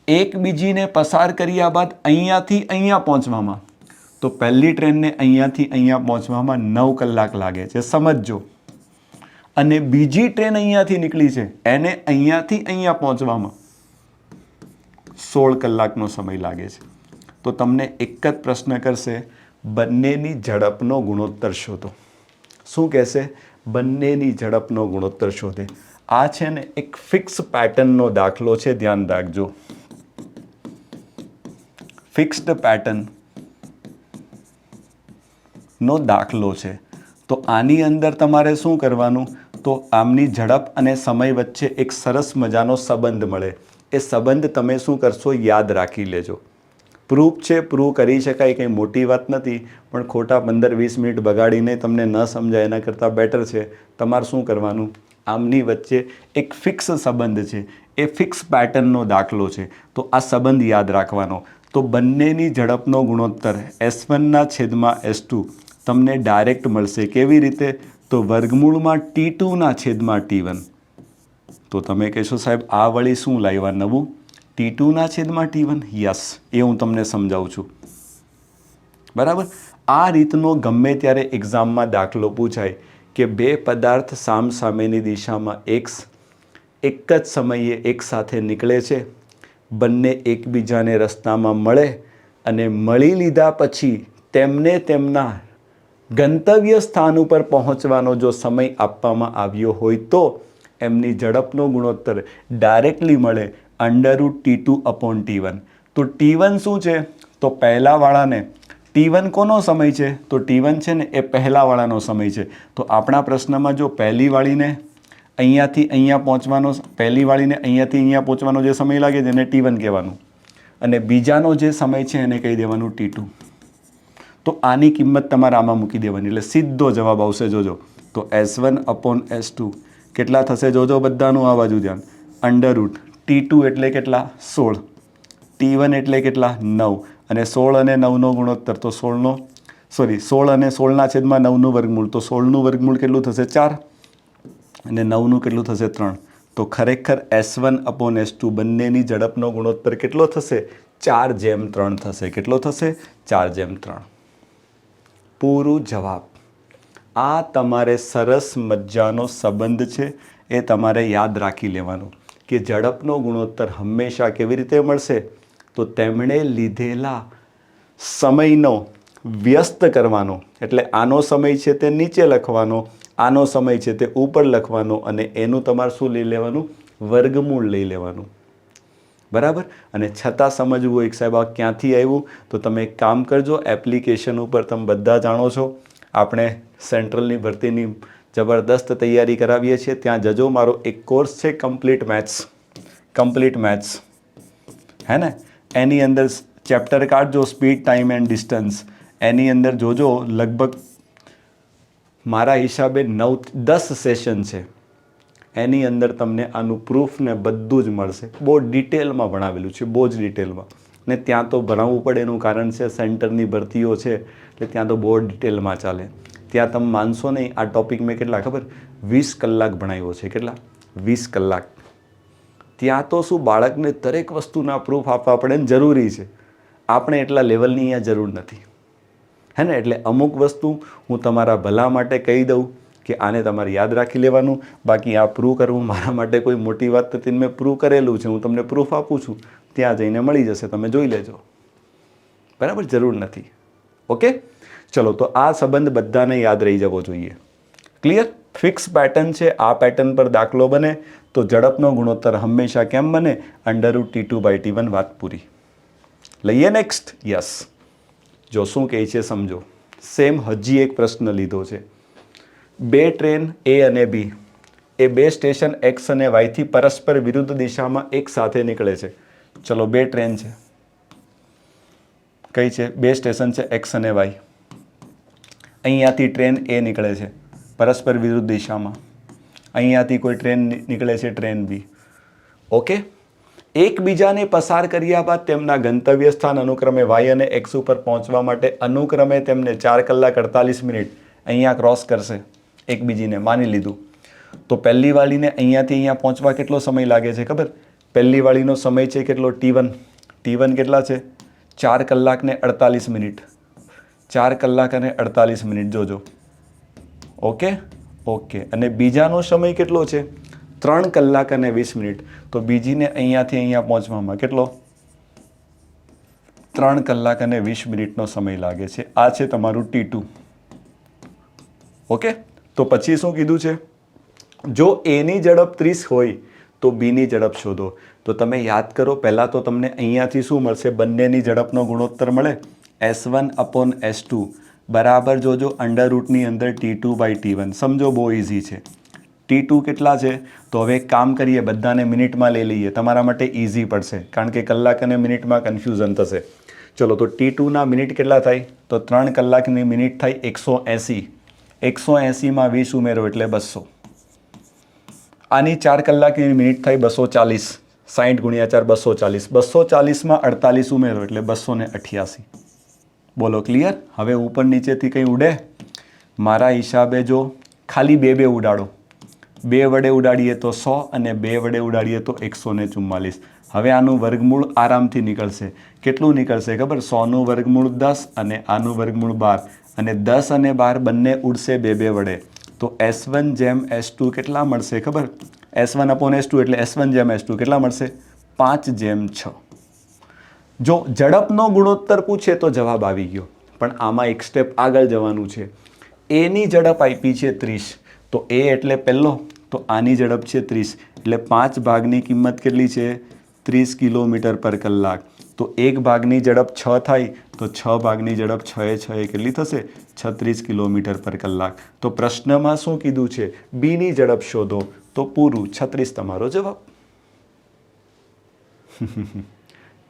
એકબીજીને પસાર કર્યા બાદ અહીંયાથી અહીંયા પહોંચવામાં તો પહેલી ટ્રેનને અહીંયાથી અહીંયા પહોંચવામાં 9 કલાક લાગે છે, સમજજો. અને બીજી ટ્રેન અહીંયાથી નીકળી છે, એને અહીંયાથી અહીંયા પહોંચવામાં 16 કલાકનો સમય લાગે છે. તો તમને એક જ પ્રશ્ન કરશે, બંનેની ઝડપનો ગુણોત્તર શોધો. શું કહેશે? બંનેની ઝડપનો ગુણોત્તર શોધે. આ છે ને એક ફિક્સ પેટર્નનો દાખલો છે, ધ્યાન રાખજો. ફિક્સ્ડ પેટર્ન નો દાખલો છે. તો આની અંદર તમારે શું કરવાનું? તો આમની ઝડપ અને સમય વચ્ચે એક સરસ મજાનો સંબંધ મળે. એ સંબંધ તમે શું કરશો? યાદ રાખી લેજો. પ્રૂફ છે, પ્રૂવ કરી શકાય, કંઈ મોટી વાત નથી, પણ ખોટા 15-20 મિનિટ બગાડીને તમને ન સમજાય એના કરતાં બેટર છે તમારે શું કરવાનું? આમની વચ્ચે એક ફિક્સ સંબંધ છે, એ ફિક્સ પેટર્નનો દાખલો છે. તો આ સંબંધ યાદ રાખવાનો. તો બંનેની ઝડપનો ગુણોત્તર S1/S2 તમને ડાયરેક્ટ મળશે. કેવી રીતે? તો વર્ગમૂળમાં T2/T1. તો તમે કહેશો સાહેબ આ વળી શું લાવ્યા નવું? T2/T1? યસ, એ હું તમને સમજાવું છું. બરાબર. આ રીતનો ગમે ત્યારે એક્ઝામમાં દાખલો પૂછાય કે બે પદાર્થ સામસામેની દિશામાં એક જ સમયે એકસાથે નીકળે છે, બંને એકબીજાને રસ્તામાં મળે અને મળી લીધા પછી તેમને તેમના ગંતવ્ય સ્થાન ઉપર પહોંચવાનો જો સમય આપવામાં આવ્યો હોય તો એમની ઝડપનો ગુણોત્તર ડાયરેક્ટલી મળે √T2/T1. તો T1 શું છે? તો પહેલાવાળાને T1 કોનો સમય છે? તો T1 છે ને એ પહેલાવાળાનો સમય છે. તો આપણા પ્રશ્નમાં જો પહેલી વાળીને અહીંયાથી અહીંયા પહોંચવાનો, પહેલી વાળીને અહીંયાથી અહીંયા પહોંચવાનો જે સમય લાગે છે એને T1 કહેવાનું, અને બીજાનો જે સમય છે એને કહી દેવાનું T2. તો આની કિંમત તમારે આમાં મૂકી દેવાની એટલે સીધો જવાબ આવશે. જોજો તો S1/S2 કેટલા થશે? જોજો બધાનું આ બાજુ ધ્યાન. √T2 એટલે કેટલા? 16. T1 એટલે કેટલા? 9. અને 16 અને 9નો ગુણોત્તર તો 16 અને 16/9નું વર્ગમૂળ, તો 16નું વર્ગમૂળ કેટલું થશે? 4. અને 9નું કેટલું થશે? 3. તો ખરેખર S1/S2 બંનેની ઝડપનો ગુણોત્તર કેટલો થશે? 4:3 થશે. કેટલો થશે? 4:3. પૂરું જવાબ. આ તમારે સરસ મજાનો સંબંધ છે, એ તમારે યાદ રાખી લેવાનો કે ઝડપનો ગુણોત્તર હંમેશા કેવી રીતે મળશે? તો તેમણે લીધેલા સમયનો વ્યસ્ત કરવાનો, એટલે આનો સમય છે તે નીચે લખવાનો, આનો સમય છે તે ઉપર લખવાનો, અને એનું તમારે શું લઈ લેવાનું? વર્ગમૂળ લઈ લેવાનું. બરાબર. અને છતાં સમજવું હોય કે સાહેબ આ ક્યાંથી આવ્યું? તો તમે એક કામ કરજો, એપ્લિકેશન ઉપર તમે બધા જાણો છો આપણે સેન્ટ્રલની ભરતીની જબરદસ્ત તૈયારી કરાવીએ છીએ, ત્યાં જજો. મારો એક કોર્સ છે કમ્પ્લીટ મેથ્સ, હે ને? એની અંદર ચેપ્ટર કાઢજો, સ્પીડ, ટાઈમ એન્ડ ડિસ્ટન્સ. એની અંદર જોજો લગભગ મારા હિસાબે 9-10 સેશન છે. એની અંદર તમને આનું પ્રૂફ ને બધું જ મળશે. બહુ ડિટેલમાં ભણાવેલું છે, બહુ જ ડિટેલમાં. ને ત્યાં તો ભણાવવું પડે એનું કારણ છે સેન્ટરની ભરતીઓ છે, એટલે ત્યાં તો બહુ ડિટેલમાં ચાલે. ત્યાં તમે માનશો નહીં, આ ટોપિક મેં કેટલા ખબર? 20 કલાક ભણાવ્યો છે. કેટલા? 20 કલાક. ત્યાં તો શું બાળકને દરેક વસ્તુના પ્રૂફ આપવા પડે ને, જરૂરી છે. આપણે એટલા લેવલની અહીંયા જરૂર નથી, હે ને? એટલે અમુક વસ્તુ હું તમારા ભલા માટે કહી દઉં કે આને તમારે યાદ રાખી લેવાનું. બાકી આ પ્રૂવ કરવું મારા માટે કોઈ મોટી વાત નથી. મેં પ્રૂવ કરેલું છે, હું તમને પ્રૂફ આપું છું, ત્યાં જઈને મળી જશે, તમે જોઈ લેજો. બરાબર, જરૂર નથી. ઓકે, ચલો. તો આ સંબંધ બધાને યાદ રહી જવો જોઈએ. ક્લિયર? ફિક્સ પેટર્ન છે. આ પેટર્ન પર દાખલો બને તો ઝડપનો ગુણોત્તર હંમેશા કેમ બને? √T2/T1. વાત પૂરી. લઈએ નેક્સ્ટ. યસ, જો શું કહે છે સમજો. સેમ હજી એક પ્રશ્ન લીધો છે. બે ટ્રેન A અને B, એ બે સ્ટેશન X અને Y થી પરસ્પર વિરુદ્ધ દિશામાં એક સાથે નીકળે છે. ચલો, બે ટ્રેન છે. કઈ છે? બે સ્ટેશન છે X અને Y. અહીંયાથી ટ્રેન A નીકળે છે પરસ્પર વિરુદ્ધ દિશામાં. અહીંયાથી કોઈ ટ્રેન નીકળે છે, ટ્રેન B. ઓકે. એકબીજાને પસાર કર્યા બાદ તેમના ગંતવ્ય સ્થાન અનુક્રમે Y અને X ઉપર પહોંચવા માટે અનુક્રમે તેમને 4 કલાક 48 મિનિટ અહીંયા ક્રોસ કરશે. એકબીજીને માની લીધું. તો પહેલી વાળીને અહીંયાથી અહીંયા પહોંચવા કેટલો સમય લાગે છે ખબર? પહેલી વાળીનો સમય છે કેટલો? T1 કેટલા છે? 4 કલાક ને 48 મિનિટ. 4 કલાક અને 48 મિનિટ જોજો. Okay okay. અને બીજાનો સમય કેટલો છે? 3 કલાક અને 20 મિનિટ. તો બીજીને અહીંયાથી અહીંયા પહોંચવામાં કેટલો? 3 કલાક અને 20 મિનિટનો સમય લાગે છે. આ છે તમારું T2. ઓકે. તો પછી શું કીધું છે? જો એની ઝડપ 30 હોય તો બીની ઝડપ શોધો. તો તમે યાદ કરો, પહેલાં તો તમને અહીંયાથી શું મળશે? બંનેની ઝડપનો ગુણોત્તર મળે S1/S2 બરાબર જોજો અંડર રૂટની અંદર T2/T1. સમજો બહુ ઇઝી છે. T2 કેટલા છે? તો હવે એક કામ કરીએ, બધાને મિનિટમાં લઈ લઈએ, તમારા માટે ઇઝી પડશે, કારણ કે કલાક અને મિનિટમાં કન્ફ્યુઝન થશે. ચલો, તો T2ના મિનિટ કેટલા થાય? તો 3 કલાકની મિનિટ થાય 180. 180માં 20 ઉમેરો એટલે 200. આની 4 કલાકની મિનિટ થાય 240. 60 ગુણ્યા 4 240. 240માં 48 ઉમેરો એટલે 288. બોલો ક્લિયર? હવે ઉપર નીચેથી કંઈ ઉડે? મારા હિસાબે જો ખાલી બે ઉડાડો. 2 વડે ઉડાડીએ તો 100 અને 2 વડે ઉડાડીએ તો 144. હવે આનું વર્ગમૂળ આરામથી નીકળશે. કેટલું નીકળશે ખબર? 100નું વર્ગમૂળ 10 અને આનું વર્ગમૂળ 12. અને 10 અને 12 બંને ઉડશે 2 વડે. તો S1 જેમ S2 કેટલા મળશે ખબર? S1/S2 એટલે S1 જેમ S2 કેટલા મળશે? 5/6. જો ઝડપનો ગુણોત્તર પૂછે તો જવાબ આવી ગયો, પણ આમાં એક સ્ટેપ આગળ જવાનું છે. એની ઝડપ આપી છે 30. તો એ એટલે પહેલો, તો આની ઝડપ છે 30. એટલે 5 ભાગની કિંમત કેટલી છે? 30 કિલોમીટર પર કલાક. તો 1 ભાગની ઝડપ 6 થાય, તો 6 ભાગની ઝડપ 6 એ કેટલી થશે? 36 કિલોમીટર પર કલાક. તો પ્રશ્નમાં શું કીધું છે? બીની ઝડપ શોધો. તો પૂરું, 36 તમારો જવાબ.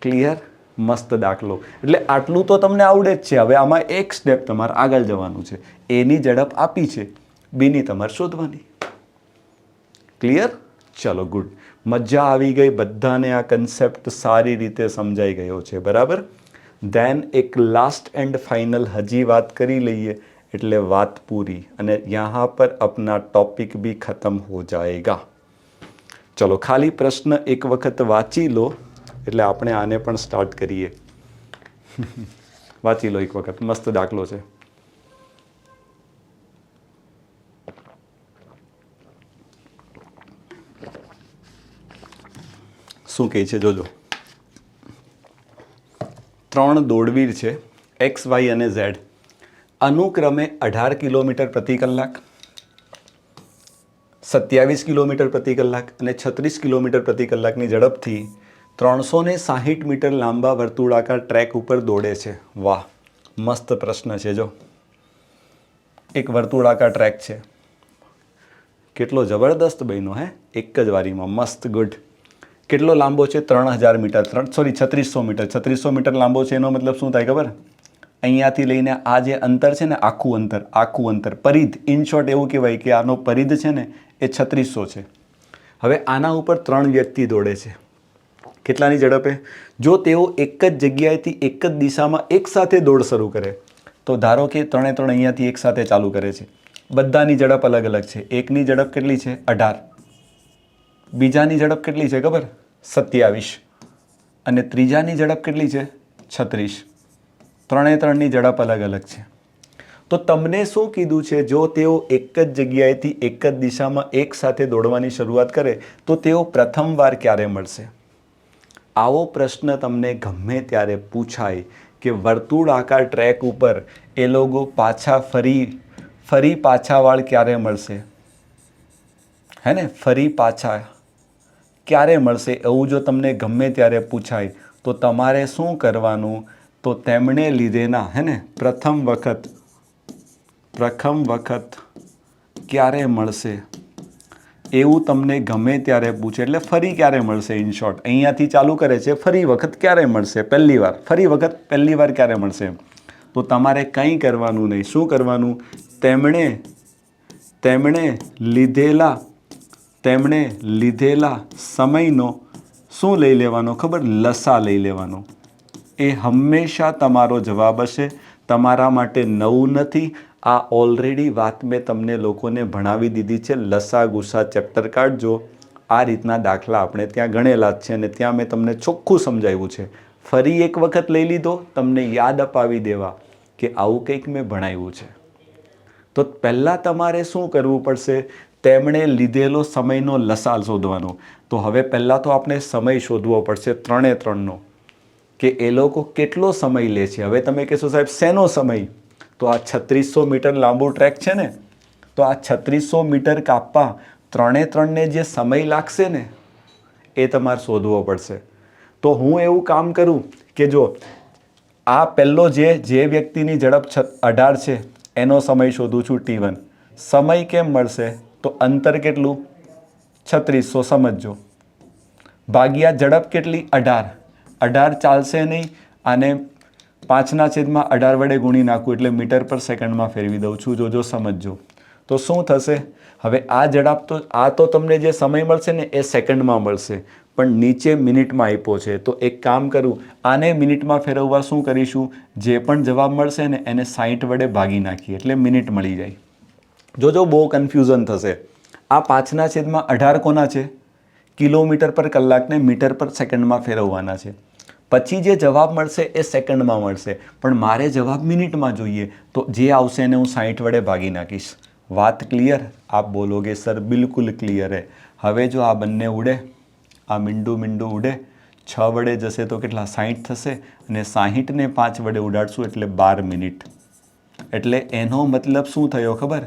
ક્લિયર? મસ્ત દાખલો. એટલે આટલું તો તમને આવડે જ છે. હવે આમાં એક સ્ટેપ તમારે આગળ જવાનું છે. એની ઝડપ આપી છે, બીની તમારે શોધવાની. ક્લિયર? ચલો, ગુડ. મજા આવી ગઈ બધાને? આ કન્સેપ્ટ સારી રીતે સમજાઈ ગયો છે, બરાબર? ધેન એક લાસ્ટ એન્ડ ફાઇનલ હજી વાત કરી લઈએ એટલે વાત પૂરી, અને યહાં પર અપના ટોપિક ભી ખતમ હો જાએગા. ચલો, ખાલી પ્રશ્ન એક વખત વાંચી લો એટલે આપણે આને પણ સ્ટાર્ટ કરીએ. વાંચી લો એક વખત, મસ્ત દાખલો છે. શું કહે છે જોજો. 3 દોડવીર છે, X, Y અને Z, અનુક્રમે 18 કિલોમીટર પ્રતિ કલાક, 27 કિલોમીટર પ્રતિ કલાક અને 36 કિલોમીટર પ્રતિ કલાકની ઝડપથી 360 મીટર લાંબા વર્તુળાકાર ટ્રેક ઉપર દોડે છે. વાહ, મસ્ત પ્રશ્ન છે. જો એક વર્તુળાકાર ટ્રેક છે, કેટલો જબરદસ્ત બન્યો હે, એક જ વારીમાં. મસ્ત, ગુડ. કેટલો લાંબો છે? 3000 મીટર. 3600 મીટર. 3600 મીટર લાંબો છે. એનો મતલબ શું થાય ખબર? અહીંયાથી લઈને આ જે અંતર છે ને, આખું અંતર, પરિધ. ઇન શોર્ટ એવું કહેવાય કે આનો પરિધ છે ને એ 3600 છે. હવે આના ઉપર 3 વ્યક્તિ દોડે છે. કેટલાની ઝડપે? જો તેઓ એક જ જગ્યાએથી એક જ દિશામાં એક સાથે દોડ શરૂ કરે, તો ધારો કે 3 અહીંયાથી એક સાથે ચાલુ કરે છે. બધાની ઝડપ અલગ અલગ છે. એકની ઝડપ કેટલી છે? 18. બીજાની ઝડપ કેટલી છે ખબર? 27. અને ત્રીજાની ઝડપ કેટલી છે? 36. 3ની ઝડપ અલગ અલગ છે. તો તમને શું કીધું છે? જો તેઓ એક જ જગ્યાએથી એક જ દિશામાં એક સાથે દોડવાની શરૂઆત કરે તો તેઓ પ્રથમવાર ક્યારે મળશે? આવો પ્રશ્ન તમને ગમે ત્યારે પૂછાય કે વર્તુળાકાર ટ્રેક ઉપર એ લોકો પાછા ફરી પાછાવાળ ક્યારે મળશે? હે ને? ફરી પાછા ક્યારે મળશે એવું જો તમને ગમે ત્યારે પૂછાય તો તમારે શું કરવાનું? તો તેમણે લીધેના, હે ને, પ્રથમ વખત ક્યારે મળશે એવું તમને ગમે ત્યારે પૂછે એટલે ફરી ક્યારે મળશે. ઇન શોર્ટ અહીંયાથી ચાલુ કરે છે, ફરી વખત ક્યારે મળશે? પહેલી વાર ક્યારે મળશે? તો તમારે કંઈ કરવાનું નહીં. શું કરવાનું? તેમણે લીધેલા સમયનો શું લઈ લેવાનો ખબર? લસા લઈ લેવાનો. એ હંમેશા તમારો જવાબ હશે. તમારા માટે નવું નથી. આ ઓલરેડી વાત મેં તમને લોકોને ભણાવી દીધી છે. લસા ગુસા ચેપ્ટર કાઢજો. આ રીતના દાખલા આપણે ત્યાં ગણેલા જ છે અને ત્યાં મેં તમને ચોખ્ખું સમજાવ્યું છે. ફરી એક વખત લઈ લીધો, તમને યાદ અપાવી દેવા કે આવું કંઈક મેં ભણાવ્યું છે. તો પહેલાં તમારે શું કરવું પડશે? તેમણે લીધેલો સમયનો લસાઅ શોધવાનો. તો હવે પહેલાં તો આપણે સમય શોધવો પડશે 3 કે એ લોકો કેટલો સમય લે છે. હવે તમે કહેશો સાહેબ શેનો સમય? તો આ 3600 મીટર લાંબુ ટ્રેક છે ને, તો આ 3600 મીટર કાપવા 3 જે સમય લાગશે ને એ તમારે શોધવો પડશે. તો હું એવું કામ કરું કે જો આ પહેલો જે વ્યક્તિની ઝડપ 18 છે એનો સમય શોધું છું T1. સમય કેમ મળશે? તો અંતર કેટલું? 3600 સમજજો, ભાગ્યા ઝડપ કેટલી? 18. 18 ચાલશે નહીં, આને 5/18 વડે ગુણી નાખું એટલે મીટર પર સેકન્ડમાં ફેરવી દઉં છું. જોજો સમજજો. તો શું થશે? હવે આ ઝડપ તો તમને જે સમય મળશે ને એ સેકન્ડમાં મળશે, પણ નીચે મિનિટમાં આપ્યો છે. તો એક કામ કરું, આને મિનિટમાં ફેરવવા શું કરીશું? જે પણ જવાબ મળશે ને એને 60 વડે ભાગી નાખીએ એટલે મિનિટ મળી જાય. જોજો બહુ કન્ફ્યુઝન થશે. આ 5/18 કોના છે? કિલોમીટર પર કલાકને મીટર પર સેકન્ડમાં ફેરવવાના છે. પછી જે જવાબ મળશે એ સેકન્ડમાં મળશે, પણ મારે જવાબ મિનિટમાં જોઈએ. તો જે આવશે એને હું 60 વડે ભાગી નાખીશ. વાત ક્લિયર? આપ બોલોગે સર બિલકુલ ક્લિયર હે. હવે જો આ બંને ઉડે, આ મીંડું ઉડે, 6 વડે જશે તો કેટલા? 60 થશે, અને 60ને 5 વડે ઉડાડશું એટલે 12 મિનિટ. એટલે એનો મતલબ શું થયો ખબર?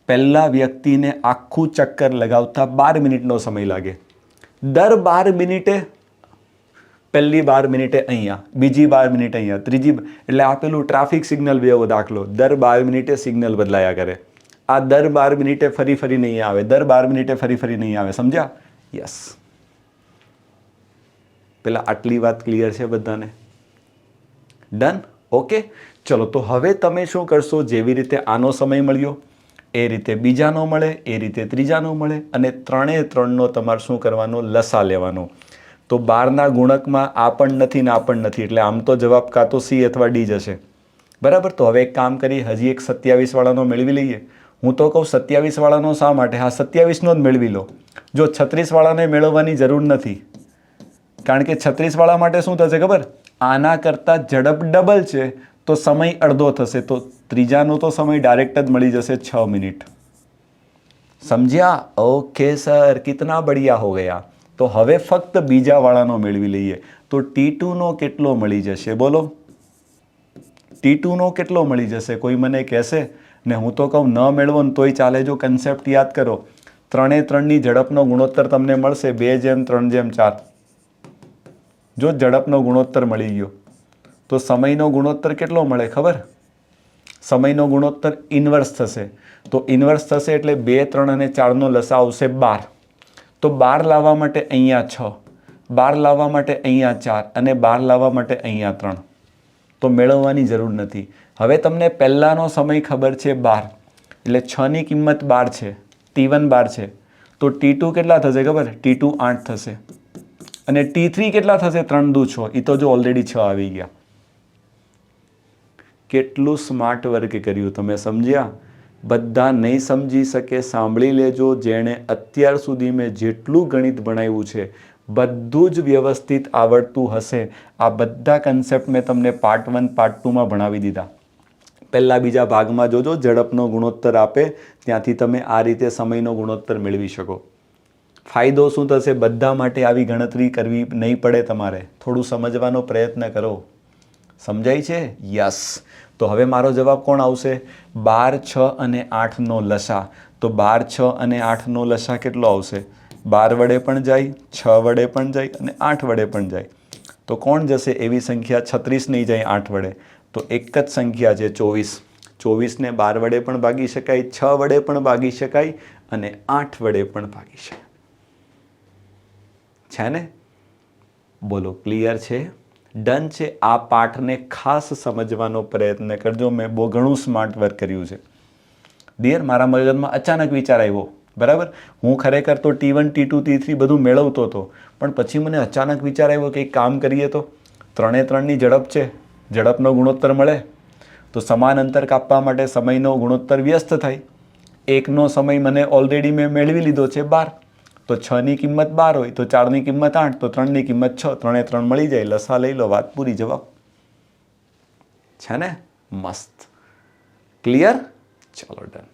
પહેલા વ્યક્તિને આખું ચક્કર લગાવતા 12 મિનિટનો સમય લાગે. દર 12 મિનિટે, પહેલી 12 મિનિટે અહીંયા, બીજી 12 મિનિટ અહીંયા, ત્રીજી, એટલે આ પેલું ટ્રાફિક સિગ્નલ જેવો દાખલો. દર 12 મિનિટે સિગ્નલ બદલાયા કરે. આ દર 12 મિનિટે ફરી નહીં આવે, દર 12 મિનિટે ફરી નહીં આવે. સમજ્યા? યસ. પેલા આટલી વાત ક્લિયર છે બધાને? ડન? ઓકે. ચલો, તો હવે તમે શું કરશો? જેવી રીતે આનો સમય મળ્યો એ રીતે બીજાનો મળે, એ રીતે ત્રીજાનો મળે, અને 3 તમારે શું કરવાનો? લસા લેવાનો. તો 12ના ગુણકમાં આ પણ નથી ને આ પણ નથી, એટલે આમ તો જવાબ કાં તો C અથવા D જશે. બરાબર? તો હવે એક કામ કરી, હજી એક 27 વાળાનો મેળવી લઈએ. હું તો કહું 27 વાળાનો શા માટે? હા, 27નો જ મેળવી લો. જો 36 વાળાને મેળવવાની જરૂર નથી, કારણ કે 36 વાળા માટે શું થશે ખબર? આના કરતાં ઝડપ ડબલ છે તો સમય અડધો થશે. તો ત્રીજાનો તો સમય ડાયરેક્ટ જ મળી જશે 6 મિનિટ. સમજ્યા? ઓકે સર, કિતના બઢિયા હો ગયા. તો હવે ફક્ત બીજા વાળાનો મેળવી લઈએ. તો T2નો કેટલો મળી જશે? બોલો, T2નો કેટલો મળી જશે? કોઈ મને કહેશે? ને હું તો કહું ન મેળવો ને તોય ચાલે. જો કન્સેપ્ટ યાદ કરો, 3ની ઝડપનો ગુણોત્તર તમને મળશે 2:3:4. જો ઝડપનો ગુણોત્તર મળી ગયો તો સમયનો ગુણોત્તર કેટલો મળે ખબર? સમયનો ગુણોત્તર ઇન્વર્સ થશે. તો ઇન્વર્સ થશે એટલે 2, 3 અને 4નો લસા આવશે 12. તો 12 લાવવા માટે અહીંયા 6, 12 લાવવા માટે અહીંયા 4, અને 12 લાવવા માટે અહીંયા 3. તો મેળવવાની જરૂર નથી. હવે તમને પહેલાનો સમય ખબર છે 12, એટલે 6ની કિંમત 12 છે, T1 12 છે. તો T2 કેટલા થશે ખબર? T2 8 થશે. અને T3 કેટલા થશે? 3 દુ 6. એ તો જો ઓલરેડી 6 આવી ગયા. કેટલું સ્માર્ટ વર્ક કર્યું તમે, સમજ્યા? બધા નહીં સમજી શકે, સાંભળી લેજો. જેણે અત્યાર સુધી મેં જેટલું ગણિત ભણાવ્યું છે બધું જ વ્યવસ્થિત આવડતું હશે. આ બધા કન્સેપ્ટ મેં તમને પાર્ટ 1 પાર્ટ 2માં ભણાવી દીધા. પહેલા બીજા ભાગમાં જોજો, ઝડપનો ગુણોત્તર આપે ત્યાંથી તમે આ રીતે સમયનો ગુણોત્તર મેળવી શકો. ફાયદો શું થશે? બધા માટે આવી ગણતરી કરવી નહીં પડે. તમારે થોડું સમજવાનો પ્રયત્ન કરો. સમજાય છે? યસ. તો હવે મારો જવાબ કોણ આવશે? 12, 6 અને 8નો લસા. તો 12, 6 અને 8નો લસા કેટલો આવશે? 12 વડે પણ જાય, 6 વડે પણ જાય, અને 8 વડે પણ જાય. તો કોણ જશે? એવી સંખ્યા 36 નહીં જાય 8 વડે. તો એક જ સંખ્યા છે 24. 24ને 12 વડે પણ ભાગી શકાય, 6 વડે પણ ભાગી શકાય, અને 8 વડે પણ ભાગી શકાય. છે ને? બોલો, ક્લિયર છે? ડન છે? આ પાઠને ખાસ સમજવાનો પ્રયત્ન કરજો. મેં બહુ ઘણું સ્માર્ટ વર્ક કર્યું છે. ડિયર, મારા મગજમાં અચાનક વિચાર આવ્યો. બરાબર? હું ખરેખર તો T1, T2, T3 બધું મેળવતો હતો, પણ પછી મને અચાનક વિચાર આવ્યો કે એક કામ કરીએ તો 3ની ઝડપ છે, ઝડપનો ગુણોત્તર મળે તો સમાન અંતર કાપવા માટે સમયનો ગુણોત્તર વ્યસ્ત થાય. એકનો સમય મને ઓલરેડી મેં મેળવી લીધો છે 12. તો 6ની કિંમત 12 હોય તો 4ની કિંમત 8, તો 3ની કિંમત 6. 3 મળી જાય, લસા લઈ લો, વાત પૂરી, જવાબ. છે ને? મસ્ત. ક્લિયર? ચાલો ડન.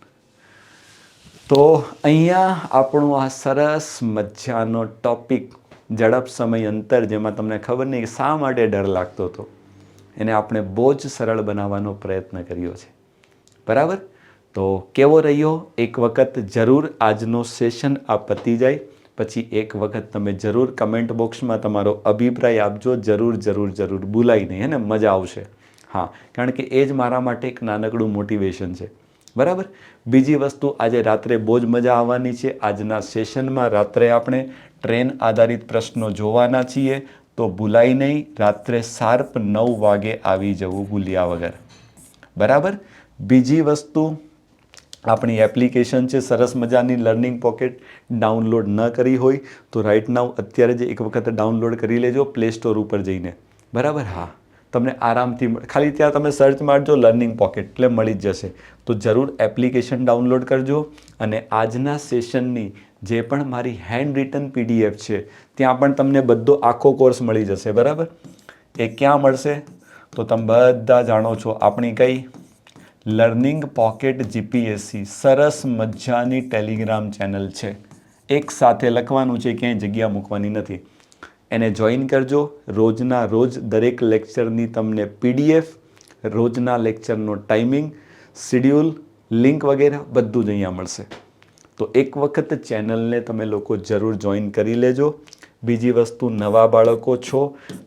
તો અહીંયા આપણું આ સરસ મજાનો ટોપિક ઝડપ સમય અંતર, જેમાં તમને ખબર નહીં શા માટે ડર લાગતો હતો, એને આપણે બહુ જ સરળ બનાવવાનો પ્રયત્ન કર્યો છે. બરાબર? તો કેવો રહ્યો? એક વખત જરૂર આજનો સેશન આ પતી જાય પછી એક વખત તમે જરૂર કમેન્ટ બોક્સમાં તમારો અભિપ્રાય આપજો. જરૂર જરૂર જરૂર, ભૂલાય નહીં, હે ને? મજા આવશે. હા, કારણ કે એ જ મારા માટે એક નાનકડું મોટિવેશન છે. બરાબર? બીજી વસ્તુ, આજે રાત્રે બહુ જ મજા આવવાની છે. આજના સેશનમાં રાત્રે આપણે ટ્રેન આધારિત પ્રશ્નો જોવાના છીએ, તો ભૂલાય નહીં, રાત્રે શાર્પ 9 વાગે આવી જવું ભૂલ્યા વગર. બરાબર? બીજી વસ્તુ, આપણી એપ્લિકેશન છે સરસ મજાની લર્નિંગ પોકેટ. ડાઉનલોડ ન કરી હોય તો રાઇટ નાઉ અત્યારે જ એક વખત ડાઉનલોડ કરી લેજો પ્લે સ્ટોર ઉપર જઈને. બરાબર? હા, તમને આરામથી ખાલી ત્યાં તમે સર્ચ મારજો લર્નિંગ પોકેટ એટલે મળી જ જશે. તો જરૂર એપ્લિકેશન ડાઉનલોડ કરજો. અને આજના સેશનની જે પણ મારી હેન્ડ રિટન PDF છે ત્યાં પણ તમને બધો આખો કોર્સ મળી જશે. બરાબર? એ ક્યાં મળશે? તો તમે બધા જાણો છો, આપણી કઈ લર્નિંગ પોકેટ GPSC સરસ મજાની ટેલિગ્રામ ચેનલ છે. એક સાથે લખવાનું છે, ક્યાંય જગ્યા મૂકવાની નથી. એને જોઈન કરજો. રોજના રોજ દરેક લેક્ચરની તમને PDF, રોજના લેક્ચરનો ટાઈમિંગ, શિડ્યુલ, લિંક વગેરે બધું જ અહીંયા મળશે. તો એક વખત ચેનલને તમે લોકો જરૂર જોઈન કરી લેજો. બીજી વસ્તુ, નવા બાળકો છો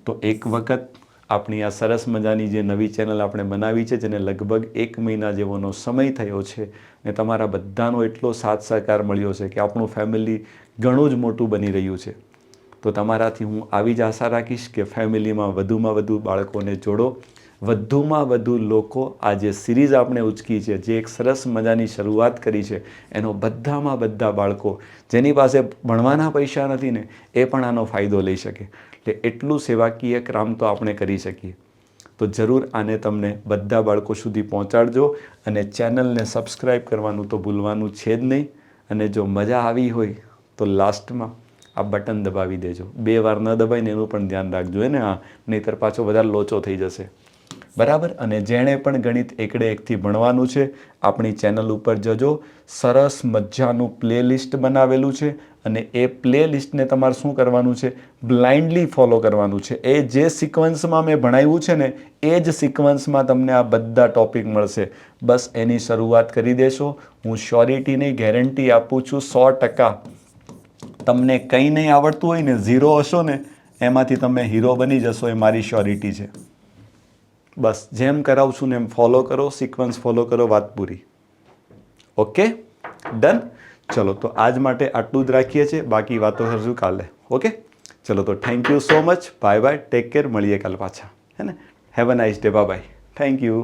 તો એક વખત આપણી આ સરસ મજાની જે નવી ચેનલ આપણે બનાવી છે, જેને લગભગ 1 મહિના જેવોનો સમય થયો છે, ને તમારા બધાનો એટલો સાથ સહકાર મળ્યો છે કે આપણું ફેમિલી ઘણું જ મોટું બની રહ્યું છે. તો તમારાથી હું આવી જ આશા રાખીશ કે ફેમિલીમાં વધુમાં વધુ બાળકોને જોડો, વધુમાં વધુ લોકો આ જે સિરીઝ આપણે ઉચકી છે, જે એક સરસ મજાની શરૂઆત કરી છે, એનો બધામાં બધા બાળકો જેની પાસે ભણવાના પૈસા નથી ને, એ પણ આનો ફાયદો લઈ શકે. એટલે એટલું સેવાકીય કામ તો આપણે કરી શકીએ. તો જરૂર આને તમને બધા બાળકો સુધી પહોંચાડજો. અને ચેનલને સબસ્ક્રાઈબ કરવાનું તો ભૂલવાનું છે જ નહીં. અને જો મજા આવી હોય તો લાસ્ટમાં આ બટન દબાવી દેજો. 2 વાર ન દબાઈને એનું પણ ધ્યાન રાખજો ને. હા, નહીંતર પાછો વધારે લોચો થઈ જશે. બરાબર? અને જેણે પણ ગણિત એકડે એકથી ભણવાનું છે, આપણી ચેનલ ઉપર જજો. સરસ મજાનું પ્લેલિસ્ટ બનાવેલું છે અને એ પ્લેલિસ્ટને તમારે શું કરવાનું છે? બ્લાઇન્ડલી ફોલો કરવાનું છે. એ જે સિક્વન્સમાં મેં ભણાવ્યું છે ને, એ જ સિક્વન્સમાં તમને આ બધા ટોપિક મળશે. બસ એની શરૂઆત કરી દેશો. હું શ્યોરિટી નહીં, ગેરંટી આપું છું 100%. તમને કંઈ નહીં આવડતું હોય ને, 0 હશો ને, એમાંથી તમે હીરો બની જશો, એ મારી શ્યોરિટી છે. બસ જેમ કરાવું છું ને એમ ફોલો કરો, સિક્વન્સ ફોલો કરો, વાત પૂરી. ઓકે? ડન? ચલો, તો આજ માટે આટલું જ રાખીએ છીએ. બાકી વાતો કરશું કાલે. ઓકે? ચલો, તો thank you so much. Bye bye, take care. મળીએ કાલ પાછા, હે ને? Have a nice day. Bye bye. Thank you.